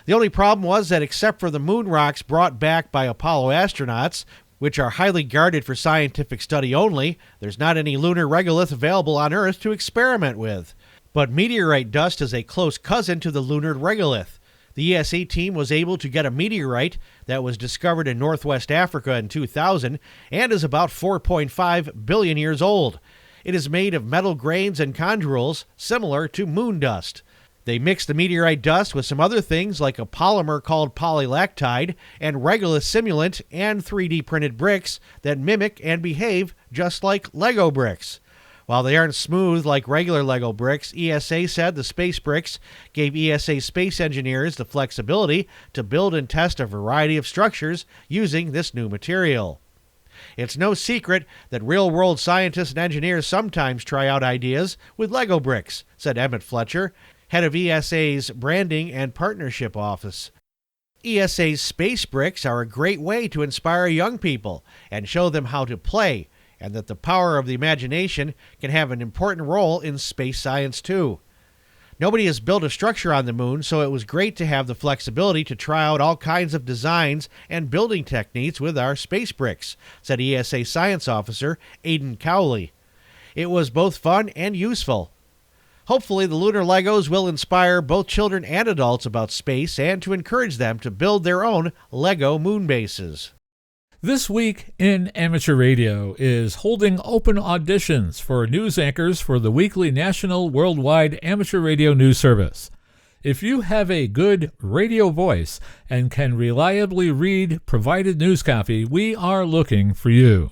Speaker 2: The only problem was that except for the moon rocks brought back by Apollo astronauts, which are highly guarded for scientific study only, there's not any lunar regolith available on Earth to experiment with. But meteorite dust is a close cousin to the lunar regolith. The ESA team was able to get a meteorite that was discovered in northwest Africa in 2000 and is about 4.5 billion years old. It is made of metal grains and chondrules similar to moon dust. They mix the meteorite dust with some other things like a polymer called polylactide and regular simulant and 3D printed bricks that mimic and behave just like Lego bricks. While they aren't smooth like regular Lego bricks, ESA said the space bricks gave ESA space engineers the flexibility to build and test a variety of structures using this new material. It's no secret that real-world scientists and engineers sometimes try out ideas with Lego bricks, said Emmett Fletcher, head of ESA's Branding and Partnership Office. ESA's space bricks are a great way to inspire young people and show them how to play, and that the power of the imagination can have an important role in space science too. Nobody has built a structure on the moon, so it was great to have the flexibility to try out all kinds of designs and building techniques with our space bricks, said ESA Science Officer Aidan Cowley. It was both fun and useful. Hopefully, the lunar Legos will inspire both children and adults about space and to encourage them to build their own Lego moon bases.
Speaker 10: This Week in Amateur Radio is holding open auditions for news anchors for the weekly national worldwide amateur radio news service. If you have a good radio voice and can reliably read provided news copy, we are looking for you.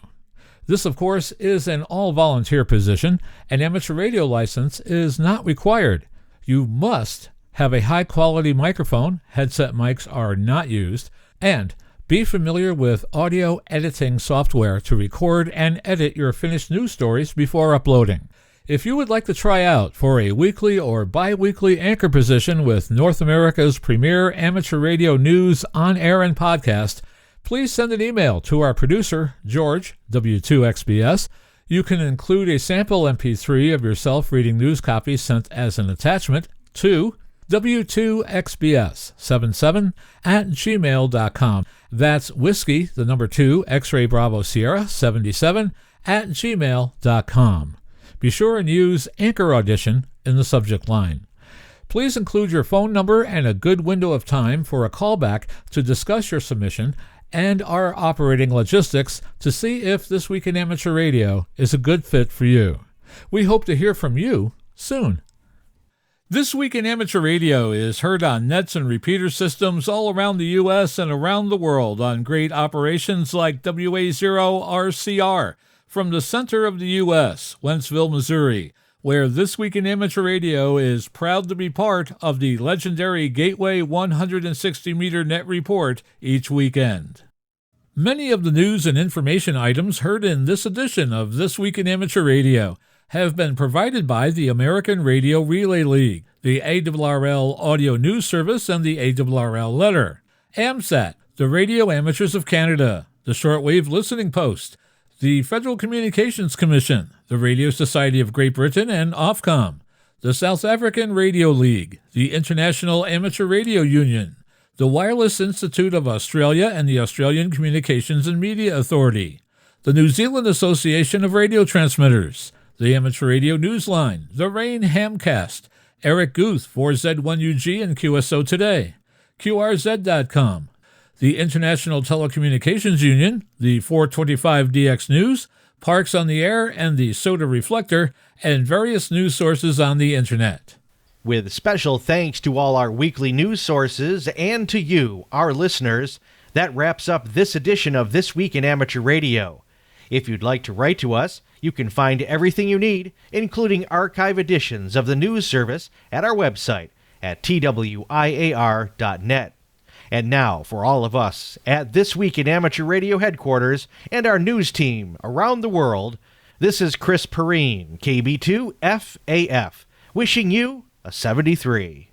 Speaker 10: This, of course, is an all-volunteer position. An amateur radio license is not required. You must have a high-quality microphone, headset mics are not used, and be familiar with audio editing software to record and edit your finished news stories before uploading. If you would like to try out for a weekly or bi-weekly anchor position with North America's premier amateur radio news on air and podcast, please send an email to our producer, George, W2XBS. You can include a sample MP3 of yourself reading news copy sent as an attachment to W2XBS77@gmail.com. That's whiskey, the number 2, X-ray Bravo Sierra 77@gmail.com. Be sure and use Anchor Audition in the subject line. Please include your phone number and a good window of time for a callback to discuss your submission and our operating logistics to see if This Week in Amateur Radio is a good fit for you. We hope to hear from you soon. This Week in Amateur Radio is heard on nets and repeater systems all around the U.S. and around the world on great operations like WA0RCR from the center of the U.S., Wentzville, Missouri, where This Week in Amateur Radio is proud to be part of the legendary Gateway 160-meter net report each weekend. Many of the news and information items heard in this edition of This Week in Amateur Radio have been provided by the American Radio Relay League, the ARRL Audio News Service, and the ARRL Letter, AMSAT, the Radio Amateurs of Canada, the Shortwave Listening Post, the Federal Communications Commission, the Radio Society of Great Britain, and Ofcom, the South African Radio League, the International Amateur Radio Union, the Wireless Institute of Australia and the Australian Communications and Media Authority, the New Zealand Association of Radio Transmitters, the Amateur Radio Newsline, the Rain Hamcast, Eric Guth, 4Z1UG and QSO Today, QRZ.com, the International Telecommunications Union, the 425DX News, Parks on the Air, and the Soda Reflector, and various news sources on the Internet.
Speaker 2: With special thanks to all our weekly news sources and to you, our listeners, that wraps up this edition of This Week in Amateur Radio. If you'd like to write to us, you can find everything you need, including archive editions of the news service, at our website at twiar.net. And now, for all of us at This Week in Amateur Radio headquarters and our news team around the world, this is Chris Perrine, KB2FAF, wishing you a 73.